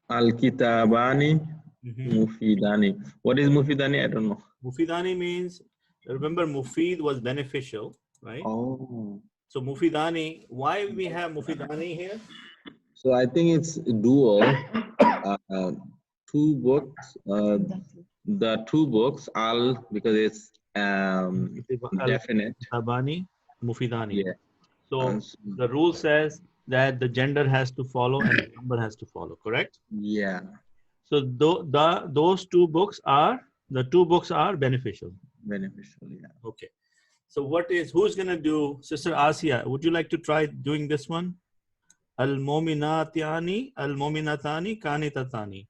Speaker 3: Al-Kitabani Mufidani. What is Mufidani? I don't know.
Speaker 1: Mufidani means, remember Mufid was beneficial, right?
Speaker 3: Oh.
Speaker 1: So Mufidani, why we have Mufidani here?
Speaker 3: So I think it's dual. Two books. The two books, al, because it's definite.
Speaker 1: Tabani, Mufidani.
Speaker 3: Yeah.
Speaker 1: So the rule says that the gender has to follow and the number has to follow, correct?
Speaker 3: Yeah.
Speaker 1: So those two books are beneficial.
Speaker 3: Beneficial, yeah.
Speaker 1: Okay. So who's gonna do? Sister Asia, would you like to try doing this one? Al-Mu'minatani, Al-Mu'minatani, Kanitatani.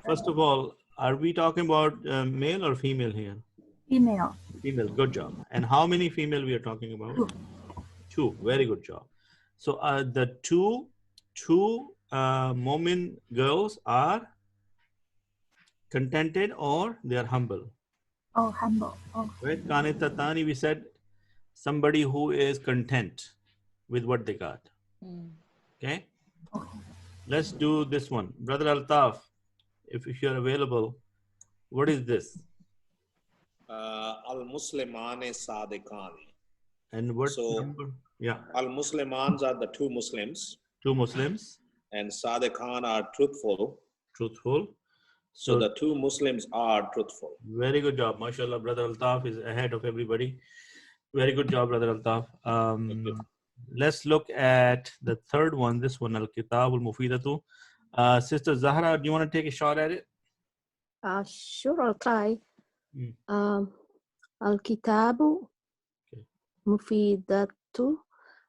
Speaker 1: First of all, are we talking about male or female here?
Speaker 14: Female.
Speaker 1: Female, good job. And how many female we are talking about? Two. Very good job. So the two Mu'min girls are contented or they are humble?
Speaker 14: Oh, humble. Oh.
Speaker 1: Right? Kanitatani, we said somebody who is content with what they got. Okay? Let's do this one. Brother Altaf, if you're available, what is this?
Speaker 6: Al-Muslimani Sadiqani.
Speaker 1: And what
Speaker 6: So,
Speaker 1: number? Yeah.
Speaker 6: Al-Muslimans are the two Muslims.
Speaker 1: Two Muslims.
Speaker 6: And Sadiqan are truthful.
Speaker 1: Truthful.
Speaker 6: So the two Muslims are truthful.
Speaker 1: Very good job. MashaAllah, Brother Altaf is ahead of everybody. Very good job, Brother Altaf. Let's look at the third one. This one, Al-Kitab Al-Mufidatu. Sister Zahra, do you want to take a shot at it?
Speaker 12: Sure, I'll try. Al-Kitabu Mufidatu.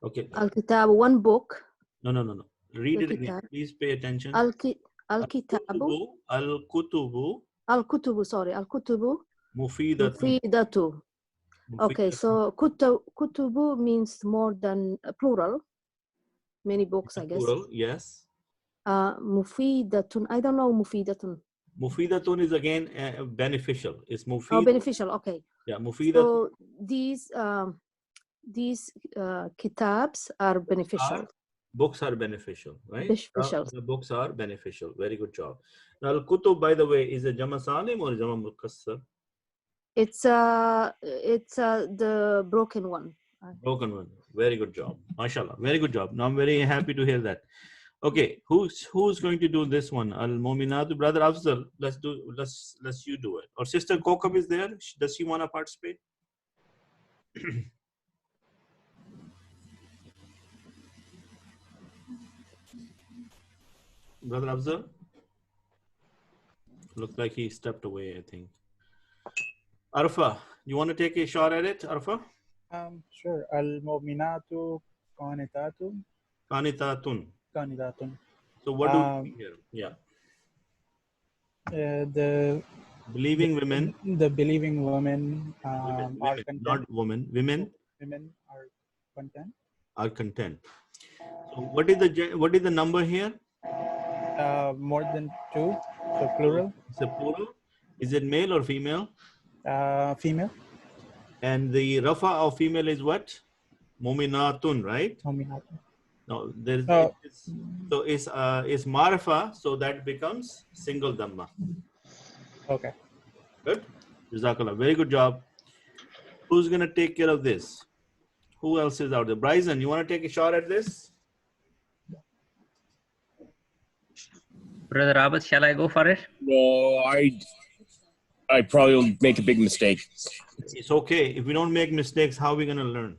Speaker 1: Okay.
Speaker 12: Al-Kitabu, one book.
Speaker 1: No. Read it again. Please pay attention.
Speaker 12: Al-Kitabu.
Speaker 1: Al-Kutubu.
Speaker 12: Al-Kutubu, sorry. Al-Kutubu.
Speaker 1: Mufidatu.
Speaker 12: Okay, so kutubu means more than plural. Many books, I guess.
Speaker 1: Plural, yes.
Speaker 12: Mufidatun. I don't know mufidatun.
Speaker 1: Mufidatun is again beneficial. It's mufid.
Speaker 12: Oh, beneficial. Okay.
Speaker 1: Yeah, mufidatun.
Speaker 12: So these kitabs are beneficial.
Speaker 1: Books are beneficial, right?
Speaker 12: Beneficial.
Speaker 1: The books are beneficial. Very good job. Now, al-kutub, by the way, is a jama salim or jama mukassar?
Speaker 12: It's the broken one.
Speaker 1: Broken one. Very good job. MashaAllah. Very good job. Now I'm very happy to hear that. Okay, who's going to do this one? Al-Muminatu, Brother Afzal. Let's you do it. Or Sister Kokab is there. Does she want to participate? Brother Afzal? Looks like he stepped away, I think. Arfa, you want to take a shot at it, Arfa?
Speaker 7: Sure. Al-Mu'minatu Qanitatun.
Speaker 1: Qanitatun.
Speaker 7: Qanitatun.
Speaker 1: So what do we here? Yeah.
Speaker 7: The
Speaker 1: believing women.
Speaker 7: The believing women are content.
Speaker 1: Not women. Women.
Speaker 7: Women are content.
Speaker 1: Are content. So what is the number here?
Speaker 7: More than two. So plural.
Speaker 1: It's a plural. Is it male or female?
Speaker 7: Female.
Speaker 1: And the rafa of female is what? Muminatun, right?
Speaker 7: Muminatun.
Speaker 1: No, there's so it's marifa, so that becomes single dhamma.
Speaker 7: Okay.
Speaker 1: Good. Jazakallah. Very good job. Who's gonna take care of this? Who else is out there? Bryson, you want to take a shot at this?
Speaker 4: Brother Abbas, shall I go for it?
Speaker 11: No, I probably will make a big mistake.
Speaker 1: It's okay. If we don't make mistakes, how are we gonna learn?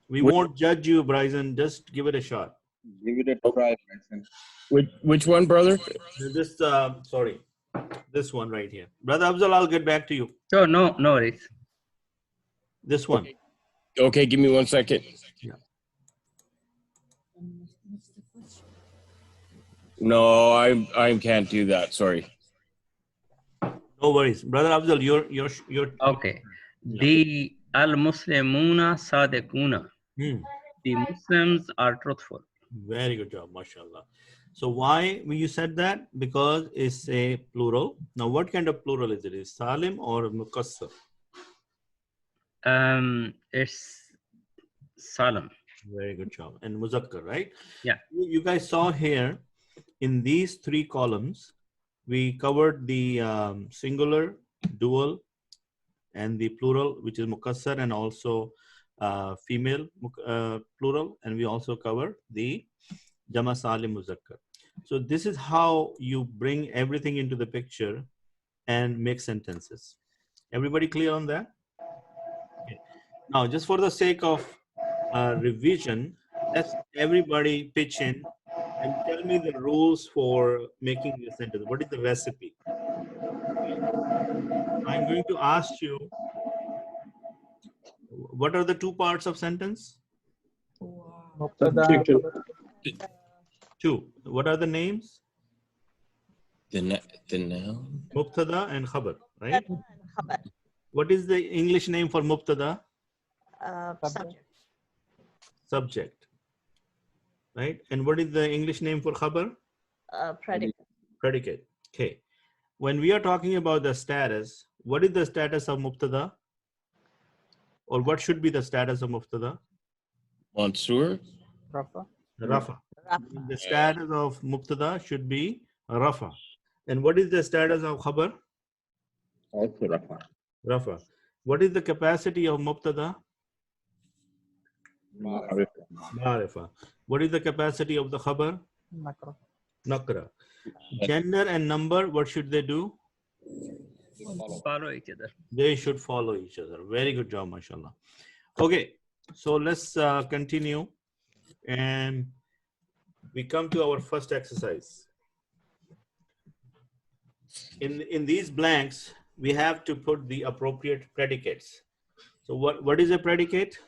Speaker 1: We won't judge you, Bryson. Just give it a shot.
Speaker 11: Give it a try, Bryson. Which one, brother?
Speaker 1: This sorry, this one right here. Brother Afzal, I'll get back to you.
Speaker 4: Oh, no worries.
Speaker 1: This one.
Speaker 11: Okay, give me 1 second.
Speaker 1: Yeah.
Speaker 11: No, I can't do that. Sorry.
Speaker 1: No worries, Brother Afzal. You're
Speaker 4: okay. Yeah. The al-Muslimuna sadiquna. The Muslims are truthful.
Speaker 1: Very good job, mashallah. So why you said that? Because it's a plural. Now, what kind of plural is it? Is salim or mukassar?
Speaker 4: It's salim.
Speaker 1: Very good job. And muzakkar, right?
Speaker 4: Yeah.
Speaker 1: You guys saw here in these three columns, we covered the singular, dual, and the plural, which is mukassar, and also female plural, and we also cover the jama salim muzakkar. So this is how you bring everything into the picture and make sentences. Everybody clear on that? Okay. Now, just for the sake of revision, let's everybody pitch in and tell me the rules for making the sentence. What is the recipe? Okay. I'm going to ask you, what are the two parts of sentence? Two. What are the names?
Speaker 11: The noun.
Speaker 1: Mubtada and khabar, right? What is the English name for mubtada?
Speaker 5: Subject.
Speaker 1: Subject. Right? And what is the English name for khabar?
Speaker 5: Predicate.
Speaker 1: Predicate. Okay. When we are talking about the status, what is the status of mubtada? Or what should be the status of mubtada?
Speaker 11: Mansur.
Speaker 7: Rafa.
Speaker 1: Rafa. The status of mubtada should be rafa. And what is the status of khabar?
Speaker 3: Also Rafa.
Speaker 1: Rafa. What is the capacity of mubtada? Ma'rifa. What is the capacity of the khabar?
Speaker 7: Nakra.
Speaker 1: Nakra. Gender and number, what should they do?
Speaker 4: Follow each other.
Speaker 1: They should follow each other. Very good job, mashallah. Okay, so let's continue, and we come to our first exercise. In these blanks, we have to put the appropriate predicates. So what is a predicate?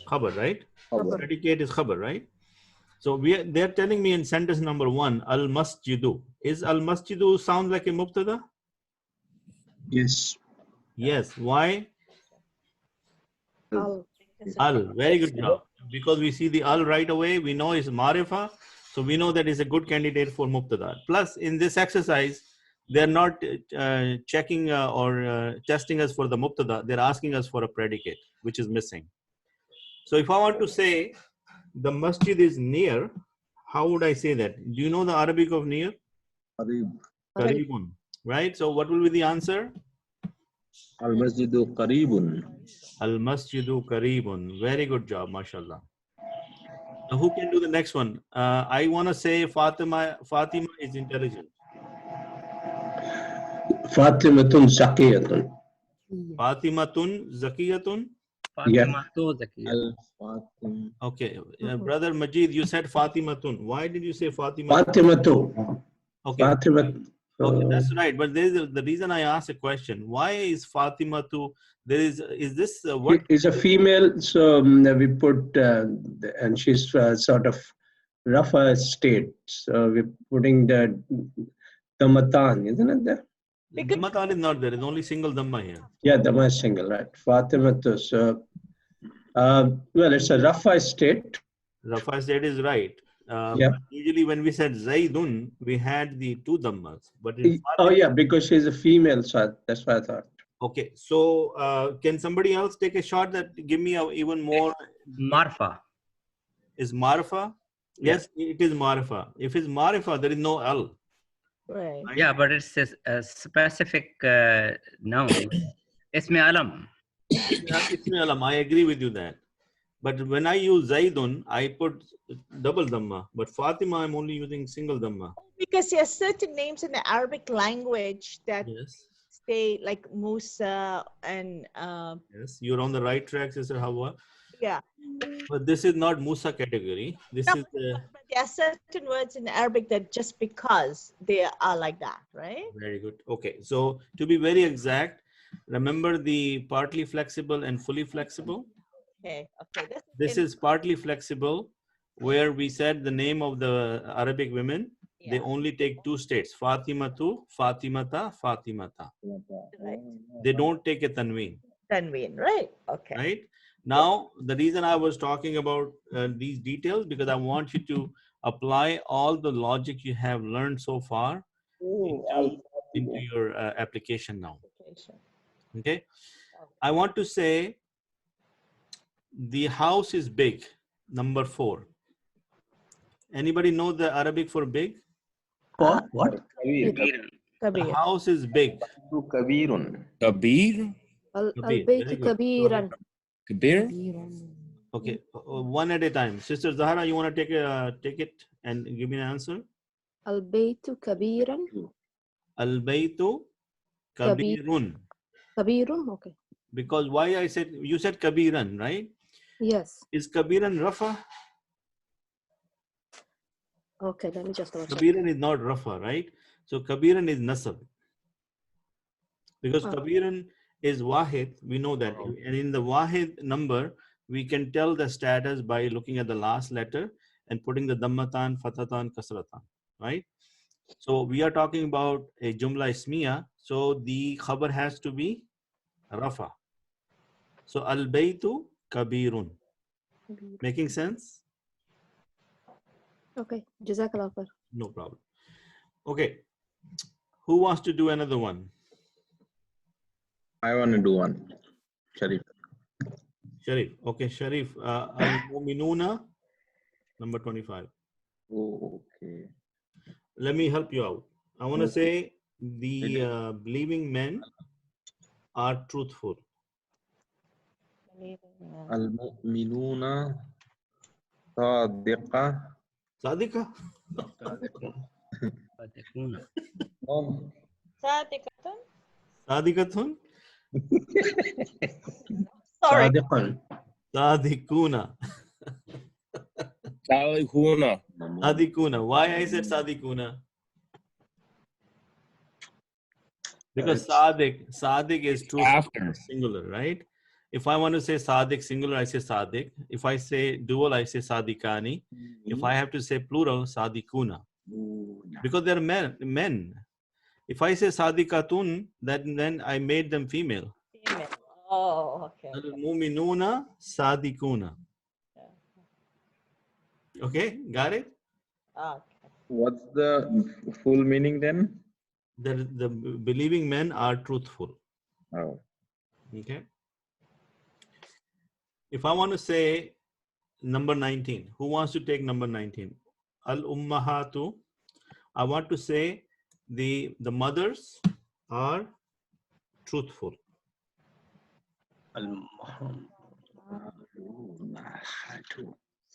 Speaker 1: Khabar, right? Predicate is khabar, right? So they're telling me in sentence number 1, al masjidu. Is al masjidu sound like a mubtada?
Speaker 13: Yes.
Speaker 1: Yes. Why?
Speaker 12: Al.
Speaker 1: Al. Very good job. Because we see the al right away, we know it's marifa. So we know that is a good candidate for mubtada. Plus, in this exercise, they're not checking or testing us for the mubtada. They're asking us for a predicate, which is missing. So if I want to say the masjid is near, how would I say that? Do you know the Arabic of near? Qaribun. Right? So what will be the answer?
Speaker 3: Al-Masjidu Qaribun.
Speaker 1: Al-Masjidu Qaribun. Very good job, mashallah. Now who can do the next one? I want to say Fatima is intelligent.
Speaker 13: Fatimatun Zakiyatun.
Speaker 1: Fatimatun Zakiyatun.
Speaker 4: Fatima to Zakiya.
Speaker 1: Okay, brother Majid, you said Fatimatun. Why did you say Fatima?
Speaker 13: Fatimatu.
Speaker 1: Okay. Okay, that's right. But there is the reason I asked a question. Why is Fatimatu? There is this what?
Speaker 13: Is a female, so we put and she's sort of Rafa state. So we're putting the Damatan, isn't it there?
Speaker 1: Damatan is not there. It's only single Dhamma here.
Speaker 13: Yeah, Dhamma is single, right? Fatimatu. So, well, it's a Rafa state.
Speaker 1: Rafa state is right.
Speaker 13: Yeah.
Speaker 1: Usually when we said Zaidun, we had the two Dhammas. But
Speaker 13: Oh, yeah, because she's a female, so that's why I thought.
Speaker 1: Okay, so can somebody else take a shot that give me even more?
Speaker 4: Marfa.
Speaker 1: Is Marfa? Yes, it is Marfa. If it's Marfa, there is no L.
Speaker 5: Right.
Speaker 4: Yeah, but it's a specific noun. Ismi alam.
Speaker 1: Ismi alam. I agree with you that. But when I use Zaidun, I put double Dhamma. But Fatima, I'm only using single Dhamma.
Speaker 5: Because there are certain names in the Arabic language that stay like Musa and
Speaker 1: yes, you're on the right track, Sister Hawa.
Speaker 5: yeah.
Speaker 1: But this is not Musa category. This is
Speaker 5: But there are certain words in Arabic that just because they are like that, right?
Speaker 1: very good. Okay, so to be very exact, remember the partly flexible and fully flexible.
Speaker 5: Okay. Okay.
Speaker 1: This is partly flexible, where we said the name of the Arabic women. They only take two states: Fatimatu, Fatimata, Fatimata.
Speaker 5: Right.
Speaker 1: They don't take a tanween.
Speaker 5: Tanween, right? Okay.
Speaker 1: Right. Now, the reason I was talking about these details because I want you to apply all the logic you have learned so far into your application now. Okay. I want to say the house is big. Number 4. Anybody know the Arabic for big?
Speaker 13: What?
Speaker 1: The house is big.
Speaker 11: Kabirun. Kabir?
Speaker 12: البيت كبيرا.
Speaker 11: Kabir?
Speaker 1: Okay, one at a time. Sister Zahra, you want to take it and give me an answer?
Speaker 12: البيت كبيرا.
Speaker 1: Al-baytu kabirun.
Speaker 12: كبير. Okay.
Speaker 1: Because why I said, you said kabiran, right?
Speaker 12: Yes.
Speaker 1: Is kabiran rafa?
Speaker 12: Okay, let me just double check.
Speaker 1: Kabiran is not rafa, right? So kabiran is nasab. Because kabiran is wahid, we know that. And in the wahid number, we can tell the status by looking at the last letter and putting the dammatan, fatatan, kasratan, right? So we are talking about a jumla ismiya. So the khabar has to be rafa. So al-baytu kabirun. Making sense?
Speaker 12: Okay, Jazakallah khair.
Speaker 1: No problem. Okay. Who wants to do another one?
Speaker 3: I want to do one. Sharif.
Speaker 1: Sharif. Okay, Sharif. Al-Mu'minuna, number 25.
Speaker 3: Oh, okay.
Speaker 1: Let me help you out. I want to say the believing men are truthful.
Speaker 3: المؤمنون صادقة.
Speaker 1: Sadika? Sadikatun?
Speaker 5: Sorry.
Speaker 13: صادقا.
Speaker 1: Sadikuna.
Speaker 11: Salikuna.
Speaker 1: Sadikuna. Why I said Sadikuna? Because Sadik is true
Speaker 11: After.
Speaker 1: singular, right? If I want to say Sadik singular, I say Sadik. If I say dual, I say Sadikani. If I have to say plural, Sadikuna. Because they're men. If I say Sadikatun, then I made them female.
Speaker 5: Female. Oh, okay.
Speaker 1: Al-muminuna Sadikuna. Okay, got it?
Speaker 5: Okay.
Speaker 3: What's the full meaning then?
Speaker 1: The believing men are truthful.
Speaker 3: Oh.
Speaker 1: Okay. If I want to say number 19, who wants to take number 19? Al-ummahatu. I want to say the mothers are truthful.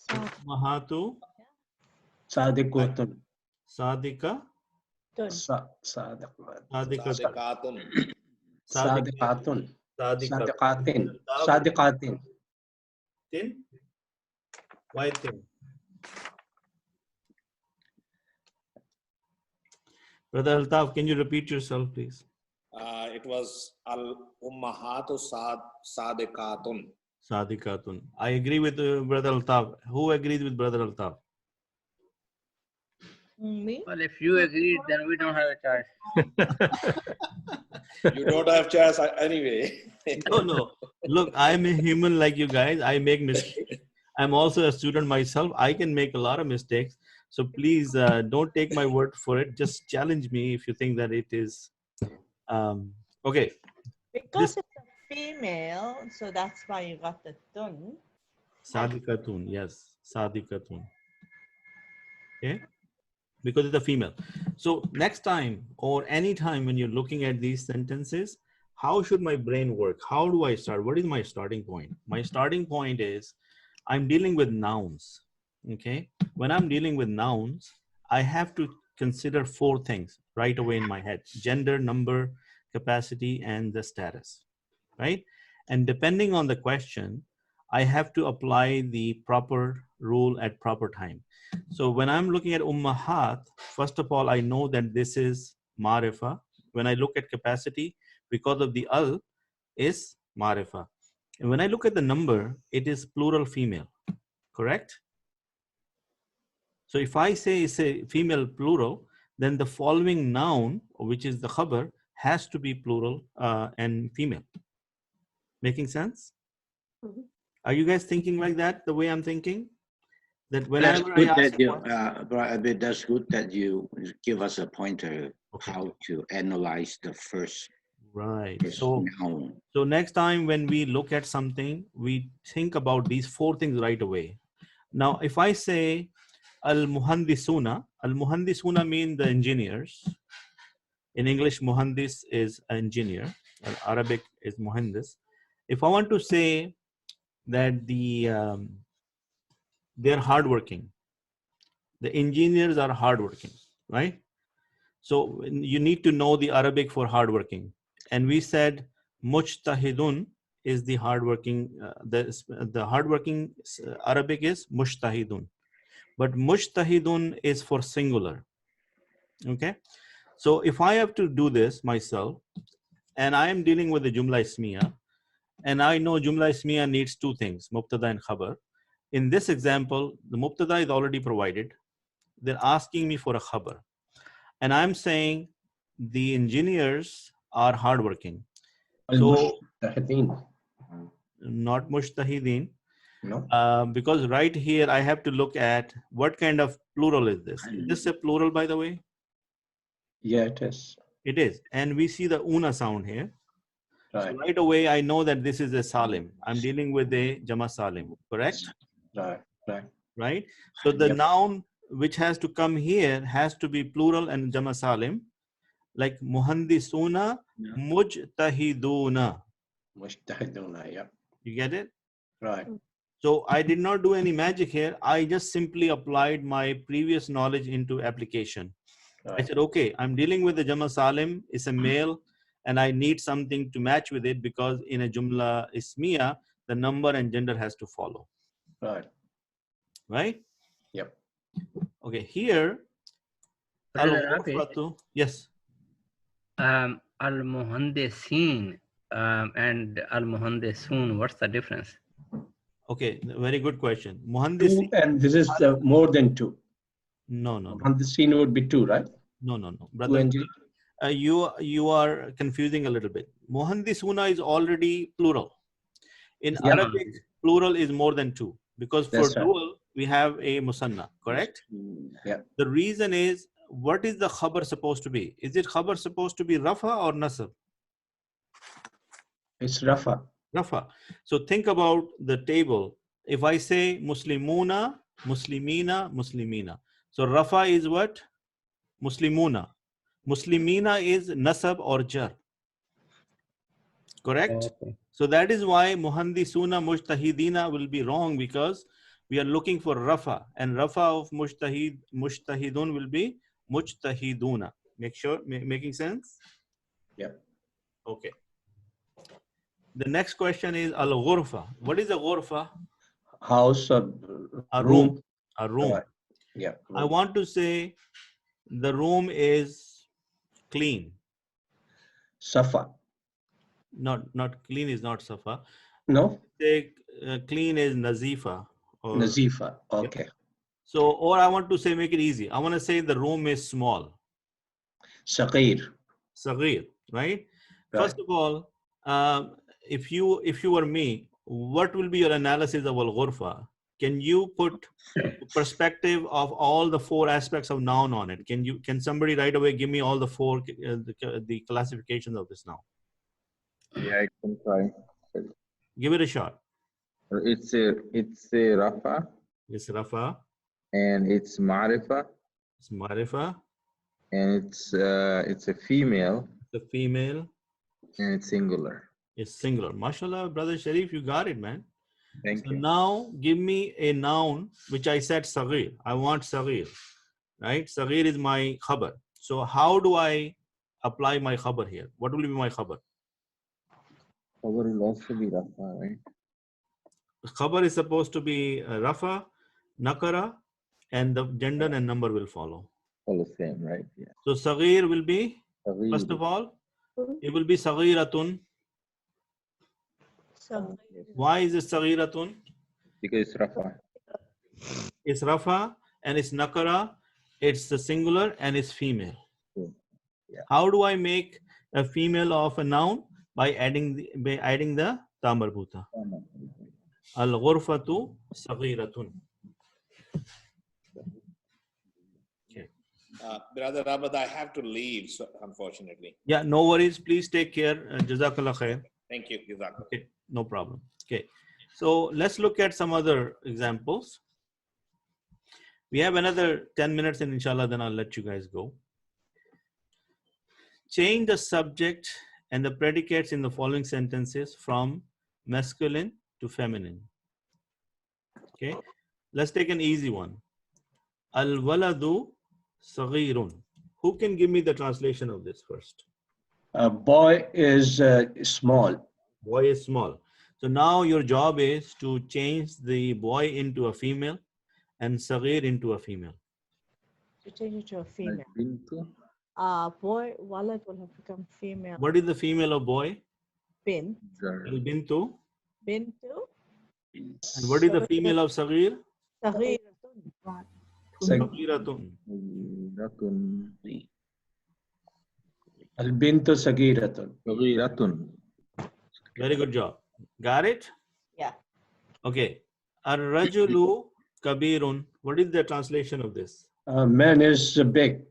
Speaker 1: Ummahatu.
Speaker 13: Sadiqatun.
Speaker 1: Sadika.
Speaker 6: Sadiqatun.
Speaker 13: Sadiqatun.
Speaker 1: Sadika.
Speaker 13: Sadiqatin. Sadiqatin.
Speaker 1: Tin? Why tin? Brother Altaf, can you repeat yourself, please?
Speaker 6: It was al-ummahatu sadiqatun.
Speaker 1: Sadikatun. I agree with Brother Altaf. Who agrees with Brother Altaf?
Speaker 5: Me?
Speaker 4: Well, if you agreed, then we don't have a choice.
Speaker 6: You don't have chance anyway.
Speaker 1: No. Look, I'm a human like you guys. I make mistakes. I'm also a student myself. I can make a lot of mistakes. So please don't take my word for it. Just challenge me if you think that it is. Okay.
Speaker 5: Because it's a female, so that's why you got the tun.
Speaker 1: Sadikatun. Yes. Sadikatun. Okay. Because it's a female. So next time or any time when you're looking at these sentences, how should my brain work? How do I start? What is my starting point? My starting point is I'm dealing with nouns. Okay. When I'm dealing with nouns, I have to consider 4 things right away in my head: gender, number, capacity, and the status. Right. And depending on the question, I have to apply the proper rule at proper time. So when I'm looking at ummahat, first of all, I know that this is marifa. When I look at capacity, because of the al, is marifa. And when I look at the number, it is plural female, correct? So if I say it's a female plural, then the following noun, which is the khabar, has to be plural and female. Making sense?
Speaker 12: Mm-hmm.
Speaker 1: Are you guys thinking like that, the way I'm thinking? That
Speaker 2: That's
Speaker 1: whenever
Speaker 2: good
Speaker 1: I ask
Speaker 2: that you, Brother, that's good that you give us a pointer how to analyze the first noun.
Speaker 1: So next time when we look at something, we think about these 4 things right away. Now, if I say al-muhandisuna mean the engineers. In English, muhandis is engineer. In Arabic is muhandis. If I want to say that they're hardworking, the engineers are hardworking, right? So you need to know the Arabic for hardworking. And we said mujtahidun is the hardworking, the hardworking Arabic is mujtahidun. But mujtahidun is for singular. Okay. So if I have to do this myself, and I am dealing with the Jumla Ismiya, and I know Jumla Ismiya needs 2 things, Mubtada and Khabar. In this example, the Mubtada is already provided. They're asking me for a Khabar. And I'm saying the engineers are hardworking. So, not Mushtahideen.
Speaker 13: No.
Speaker 1: Because right here, I have to look at what kind of plural is this. Is this a plural, by the way?
Speaker 13: Yeah, it is.
Speaker 1: It is. And we see the una sound here.
Speaker 13: Right.
Speaker 1: So right away, I know that this is a salim. I'm dealing with a jama salim, correct? Right. So the noun which has to come here has to be plural and jama salim. Like muhandisuna, mujtahiduna.
Speaker 13: Mujtahiduna, yeah.
Speaker 1: You get it?
Speaker 13: Right.
Speaker 1: So I did not do any magic here. I just simply applied my previous knowledge into application.
Speaker 13: Right.
Speaker 1: I said, okay, I'm dealing with the Jama Salim. It's a male, and I need something to match with it because in a Jumla Ismiya, the number and gender has to follow.
Speaker 13: Right.
Speaker 1: Right?
Speaker 13: Yep.
Speaker 1: Okay, here. Al-ghurfatu, yes.
Speaker 4: Al-Muhandisin and Al-Muhandisun, what's the difference?
Speaker 1: Okay, very good question.
Speaker 13: Two,
Speaker 1: Muhandisin.
Speaker 13: and this is more than two.
Speaker 1: No.
Speaker 13: Muhandisin would be two, right?
Speaker 1: No. Brother, you are confusing a little bit. Muhandisuna is already plural. In Arabic, plural is more than two because for dual, we have a musanna, correct?
Speaker 13: Yeah.
Speaker 1: The reason is, what is the khabar supposed to be? Is it khabar supposed to be rafa or nasab?
Speaker 13: It's rafa.
Speaker 1: Rafa. So think about the table. If I say muslimuna, muslimina, muslimina. So rafa is what? Muslimuna. Muslimina is nasab or jar. Correct?
Speaker 4: Okay.
Speaker 1: So that is why muhandisuna mujtahidina will be wrong, because we are looking for rafa, and rafa of mujtahidun will be mujtahiduna. Making sense?
Speaker 13: Yeah.
Speaker 1: Okay. The next question is al-ghurfa. What is a ghurfa?
Speaker 13: House or
Speaker 1: A room. A room.
Speaker 13: Right. Yeah.
Speaker 1: I want to say the room is clean.
Speaker 13: Safa.
Speaker 1: Not clean is not safa.
Speaker 13: No.
Speaker 1: Say clean is nazifa. Or,
Speaker 13: Nazifa. Okay.
Speaker 1: Yeah. So, or I want to say, make it easy. I want to say the room is small.
Speaker 13: Saghir.
Speaker 1: Saghir, right? First of all, if you were me, what will be your analysis of al-ghurfa? Can you put perspective of all the four aspects of noun on it? Can somebody right away give me all the four the classifications of this noun?
Speaker 3: Yeah, I can try.
Speaker 1: Give it a shot.
Speaker 3: It's a rafa.
Speaker 1: It's rafa.
Speaker 3: And it's marifa.
Speaker 1: It's marifa.
Speaker 3: And it's a female.
Speaker 1: The female.
Speaker 3: And it's singular.
Speaker 1: It's singular. Mashallah, brother Sharif, you got it, man.
Speaker 3: Thank you.
Speaker 1: Now give me a noun which I said saghir. I want saghir, right? Saghir is my khabar. So how do I apply my khabar here? What will be my khabar?
Speaker 3: Khabar will also be rafa, right?
Speaker 1: Khabar is supposed to be rafa, nakara, and the gender and number will follow.
Speaker 3: All the same, right? Yeah.
Speaker 1: So saghir will be,
Speaker 3: Saghir.
Speaker 1: first of all, it will be saghiratun. Why is it saghiratun?
Speaker 3: Because it's rafa.
Speaker 1: It's rafa and it's nakara, it's the singular and it's female.
Speaker 3: Yeah.
Speaker 1: How do I make a female of a noun? By adding the ta marbuta. Al-ghurfatu saghiratun. Okay.
Speaker 6: Brother Abad, I have to leave, so unfortunately.
Speaker 1: Yeah, no worries. Please take care. Jazakallah khair.
Speaker 6: Thank you. Jazakallah.
Speaker 1: Okay, no problem. Okay, so let's look at some other examples. We have another 10 minutes and inshallah then I'll let you guys go. Change the subject and the predicates in the following sentences from masculine to feminine. Okay, let's take an easy one. Al-waladu saghirun. Who can give me the translation of this first?
Speaker 13: Boy is small.
Speaker 1: Boy is small. So now your job is to change the boy into a female and saghir into a female.
Speaker 5: To change it to a female.
Speaker 3: Bintu.
Speaker 5: Boy, walad will have become female.
Speaker 1: What is the female of boy?
Speaker 5: Bint.
Speaker 1: Al-bintu.
Speaker 5: Bintu.
Speaker 1: And what is the female of saghir?
Speaker 5: Saghiratun.
Speaker 1: Saghiratun.
Speaker 13: Al-bintu saghiratun.
Speaker 3: Saghiratun.
Speaker 1: Very good job. Got it?
Speaker 5: Yeah.
Speaker 1: Okay. Ar-rajulu kabirun. What is the translation of this?
Speaker 13: Man is big.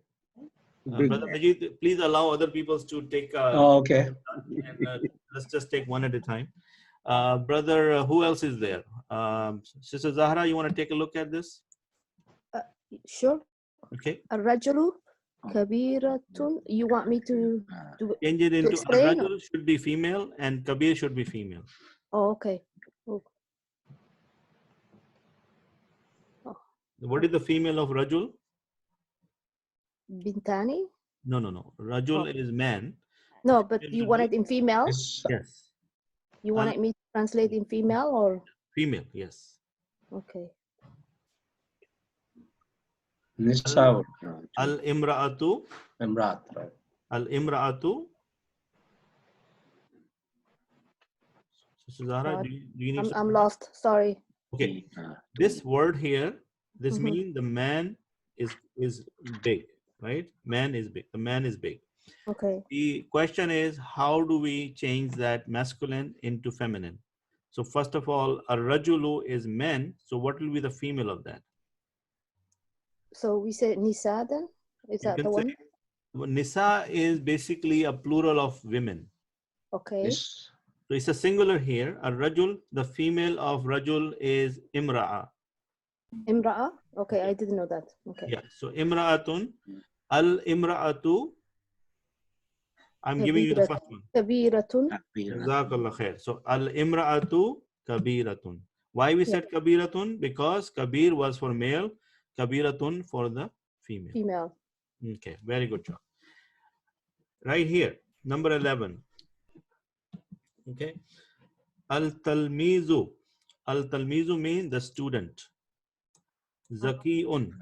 Speaker 1: Brother Majid, please allow other people to take.
Speaker 13: Okay.
Speaker 1: And, let's just take one at a time. Brother, who else is there? Sister Zahra, you want to take a look at this?
Speaker 12: Sure.
Speaker 1: Okay.
Speaker 12: Al-rajulu Kabiratun. You want me to
Speaker 1: Change it into
Speaker 12: explain?
Speaker 1: Rajul should be female and Kabir should be female.
Speaker 12: Oh, okay. Oh.
Speaker 1: What is the female of Rajul?
Speaker 12: Bintani?
Speaker 1: No, no, no. Rajul is man.
Speaker 12: No, but you want it in female?
Speaker 1: Yes.
Speaker 12: You wanted me to translate in female or?
Speaker 1: Female, yes.
Speaker 12: Okay.
Speaker 13: Nisa.
Speaker 1: Al-imra'atu.
Speaker 13: Imrat, right.
Speaker 1: Al-imra'atu. Zahra, do you need
Speaker 12: I'm lost. Sorry.
Speaker 1: Okay. This word here, this means the man is big, right? Man is big. The man is big.
Speaker 12: Okay.
Speaker 1: The question is, how do we change that masculine into feminine? So first of all, a rajulu is men. So what will be the female of that?
Speaker 12: So we said Nisa then? Is that the one?
Speaker 1: Nisa is basically a plural of women.
Speaker 12: Okay.
Speaker 1: So it's a singular here. A rajul, the female of rajul is imra'a.
Speaker 12: Imra'a? Okay, I didn't know that. Okay.
Speaker 1: Yeah. So imra'atun, al-imra'atu. I'm giving you the first one.
Speaker 12: Kabiratun.
Speaker 1: Jazakallah khair. So al-imra'atu kabiratun. Why we said kabiratun? Because kabir was for male, kabiratun for the female.
Speaker 12: Female.
Speaker 1: Okay, very good job. Right here, number 11. Okay. Al-talmizu. Al-talmizu means the student. Zaki'un.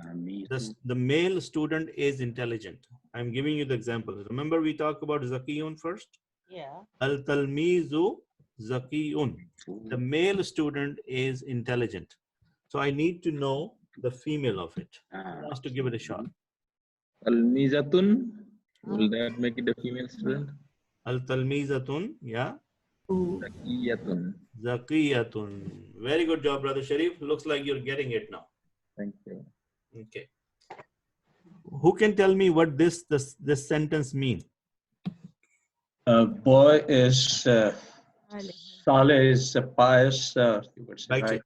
Speaker 1: The male student is intelligent. I'm giving you the example. Remember we talked about Zaki'un first?
Speaker 5: Yeah.
Speaker 1: Al-talmizu Zaki'un. The male student is intelligent. So I need to know the female of it. Who wants to give it a shot?
Speaker 3: Al-mizatun. Will that make it a female student?
Speaker 1: Al-talmizatun. Yeah.
Speaker 3: Zakiyatun.
Speaker 1: Zakiyatun. Very good job, Brother Sharif. Looks like you're getting it now.
Speaker 3: Thank you.
Speaker 1: Okay. Who can tell me what this sentence means?
Speaker 13: Boy is Saleh is pious. You would say,
Speaker 1: Righteous.
Speaker 13: right?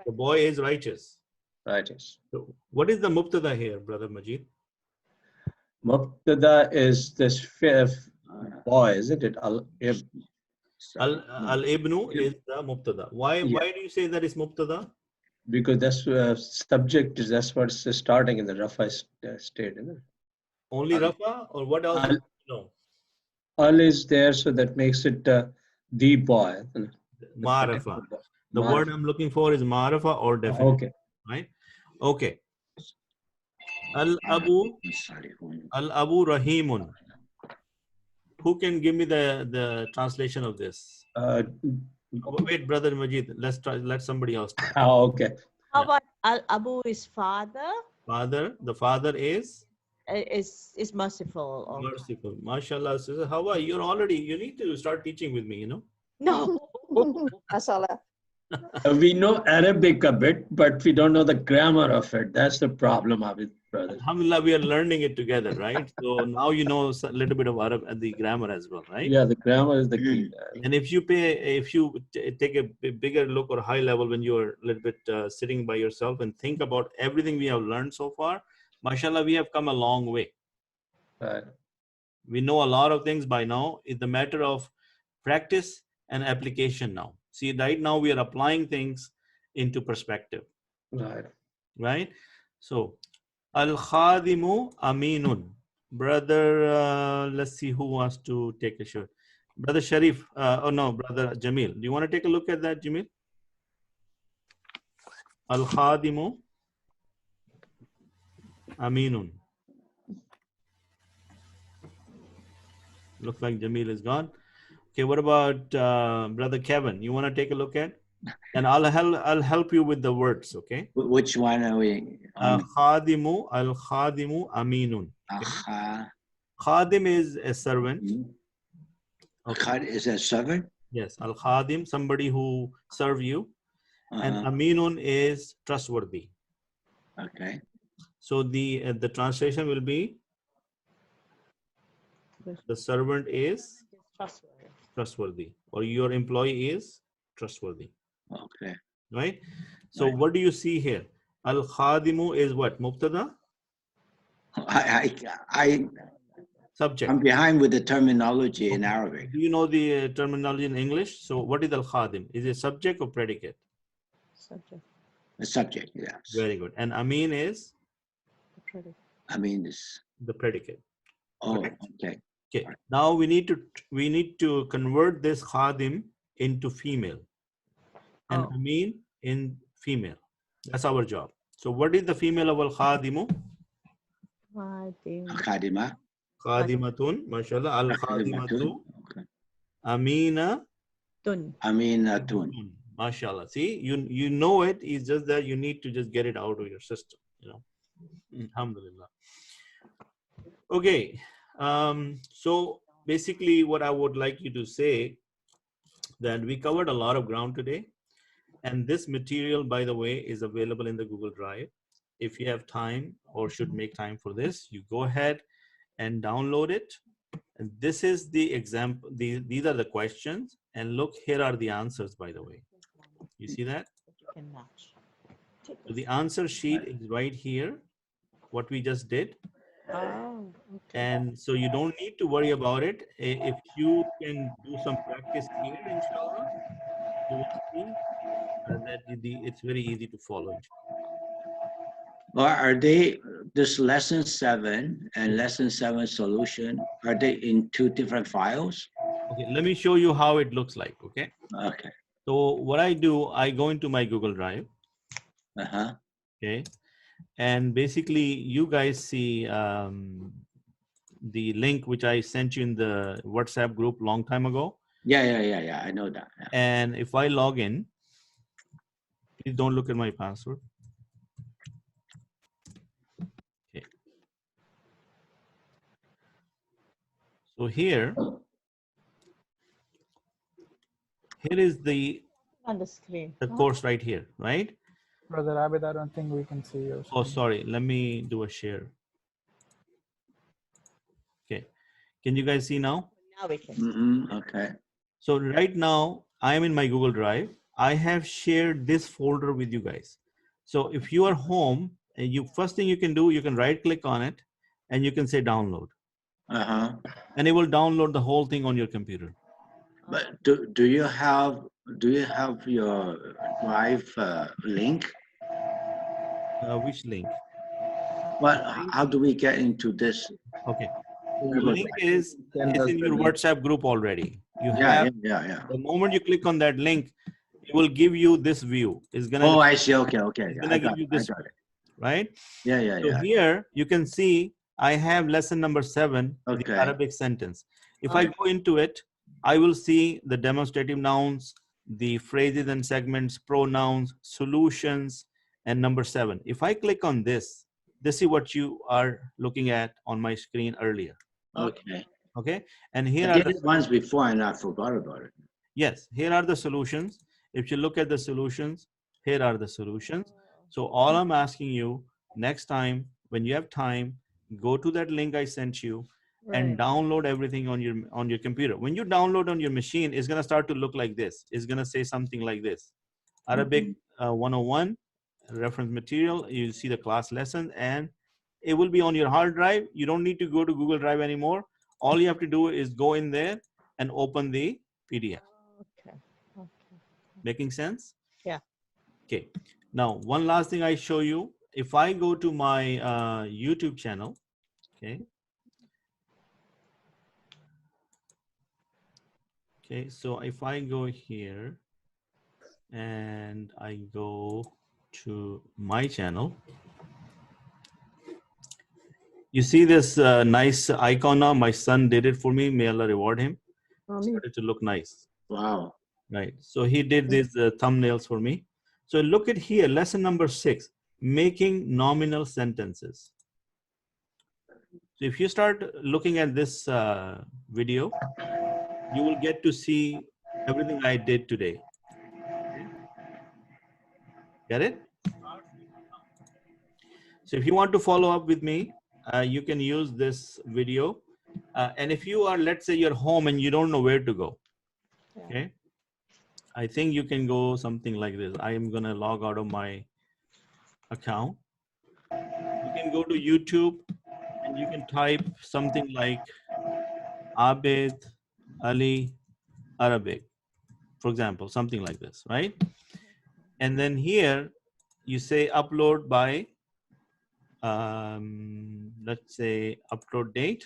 Speaker 1: The boy is righteous.
Speaker 13: Righteous.
Speaker 1: So what is the mubtada here, Brother Majid?
Speaker 13: Mubtada is this fifth boy, isn't it? Al-ibn.
Speaker 1: Al-ibnu is the mubtada. Why do you say that is mubtada?
Speaker 13: Because that's subject is that's what's starting in the Rafa state, isn't it?
Speaker 1: Only Rafa, or what else? No.
Speaker 13: Al is there, so that makes it the boy.
Speaker 1: Ma'rafa. The word I'm looking for is ma'rafa or definite.
Speaker 13: Okay.
Speaker 1: Right? Okay. Al-abu rahimun. Who can give me the translation of this? Wait, Brother Majid. Let somebody else try.
Speaker 13: Oh, okay.
Speaker 5: How about Al-Abu is father?
Speaker 1: Father. The father is
Speaker 5: merciful.
Speaker 1: Merciful. MashaAllah. Sister Hawa, you need to start teaching with me, you know?
Speaker 5: No.
Speaker 12: Mashallah.
Speaker 13: We know Arabic a bit, but we don't know the grammar of it. That's the problem of it, brother.
Speaker 1: Alhamdulillah, we are learning it together, right? So now you know a little bit of Arab and the grammar as well, right?
Speaker 13: Yeah, the grammar is the key.
Speaker 1: And if you take a bigger look or high level when you're a little bit sitting by yourself and think about everything we have learned so far, mashallah, we have come a long way.
Speaker 13: Right.
Speaker 1: We know a lot of things by now. It's a matter of practice and application now. See, right now we are applying things into perspective.
Speaker 13: Right.
Speaker 1: Right? So, Al-Khadimu Aminun. Brother, let's see who wants to take a shot. Brother Sharif, Brother Jamil. Do you want to take a look at that, Jamil? Al-Khadimu Aminun. Looks like Jamil is gone. Okay, what about Brother Kevin? You want to take a look at? And I'll help you with the words, okay?
Speaker 2: Which one are we?
Speaker 1: Khadimu, al-khadimu aminun. Okay? Khadim is a servant.
Speaker 2: Okay. Is a servant?
Speaker 1: Yes, al-khadim, somebody who serve you. And aminun is trustworthy.
Speaker 2: Okay.
Speaker 1: So the translation will be the servant is trustworthy, or your employee is trustworthy.
Speaker 2: Okay.
Speaker 1: Right? So what do you see here? Al-khadimu is what? Mubtada? Subject.
Speaker 2: I'm behind with the terminology in Arabic.
Speaker 1: Do you know the terminology in English? So what is al-khadim? Is it subject or predicate?
Speaker 5: Subject.
Speaker 2: The subject, yes.
Speaker 1: Very good. And amin is?
Speaker 2: Amin is
Speaker 1: the predicate.
Speaker 2: Oh,
Speaker 1: Correct?
Speaker 2: okay.
Speaker 1: Okay. Now we need to convert this khadim into female and amin in female. That's our job. So what is the female of al-khadimu?
Speaker 2: Khadima.
Speaker 1: Khadimatun, mashallah, al-khadimatu.
Speaker 2: Okay.
Speaker 1: Amina.
Speaker 2: Aminatun.
Speaker 1: Mashallah. See, you know it. It's just that you need to just get it out of your system. You know. Alhamdulillah. Okay. So basically, what I would like you to say that we covered a lot of ground today, and this material, by the way, is available in the Google Drive. If you have time or should make time for this, you go ahead and download it. And this is the example. These are the questions, and look, here are the answers, by the way. You see that? So the answer sheet is right here, what we just did.
Speaker 5: Oh, okay.
Speaker 1: And so you don't need to worry about it. If you can do some practice here, inshallah, you will see that it's very easy to follow.
Speaker 2: Or are they, this lesson 7 and lesson 7 solution, are they in 2 different files?
Speaker 1: Okay, let me show you how it looks like, okay?
Speaker 2: Okay.
Speaker 1: So what I do, I go into my Google Drive. Okay. And basically you guys see the link which I sent you in the WhatsApp group long time ago.
Speaker 2: Yeah. I know that. Yeah.
Speaker 1: And if I log in, please don't look at my password. Okay. So here is the
Speaker 5: On the screen.
Speaker 1: the course right here, right?
Speaker 7: Brother Abid, I don't think we can see yours.
Speaker 1: Oh, sorry. Let me do a share. Okay. Can you guys see now?
Speaker 5: Now we can.
Speaker 2: Okay.
Speaker 1: So right now I am in my Google Drive. I have shared this folder with you guys. So if you are home, and first thing you can do, you can right click on it and you can say download. And it will download the whole thing on your computer.
Speaker 2: But do you have your Drive link?
Speaker 1: Which link?
Speaker 2: Well, how do we get into this?
Speaker 1: Okay. The link is in your WhatsApp group already. You have, the moment you click on that link, it will give you this view. It's gonna.
Speaker 2: Oh, I see. Okay.
Speaker 1: It's gonna give you this, right?
Speaker 2: Yeah.
Speaker 1: So here you can see I have lesson number 7, the Arabic sentence. If I go into it, I will see the demonstrative nouns, the phrases and segments, pronouns, solutions, and number 7. If I click on this is what you are looking at on my screen earlier. Okay. And here
Speaker 2: I did it once before and I forgot about it.
Speaker 1: Yes, here are the solutions. If you look at the solutions, here are the solutions. So all I'm asking you, next time when you have time, go to that link I sent you and download everything on your computer. When you download on your machine, it's gonna start to look like this. It's gonna say something like this: Arabic 101 reference material. You see the class lesson, and it will be on your hard drive. You don't need to go to Google Drive anymore. All you have to do is go in there and open the PDF.
Speaker 5: Okay.
Speaker 1: Making sense?
Speaker 5: Yeah.
Speaker 1: Okay. Now, one last thing I show you. If I go to my YouTube channel, okay. Okay, so if I go here and I go to my channel, you see this nice icon now. My son did it for me. May Allah reward him. Started to look nice.
Speaker 2: Wow.
Speaker 1: Right. So he did these thumbnails for me. So look at here, lesson number 6, making nominal sentences. So if you start looking at this video, you will get to see everything I did today. Get it? So if you want to follow up with me, you can use this video. And if you are, let's say you're home and you don't know where to go, okay? I think you can go something like this. I am gonna log out of my account. You can go to YouTube you can type something like Abid Ali Arabic, for example, something like this, right? And then here you say upload by, let's say upload date,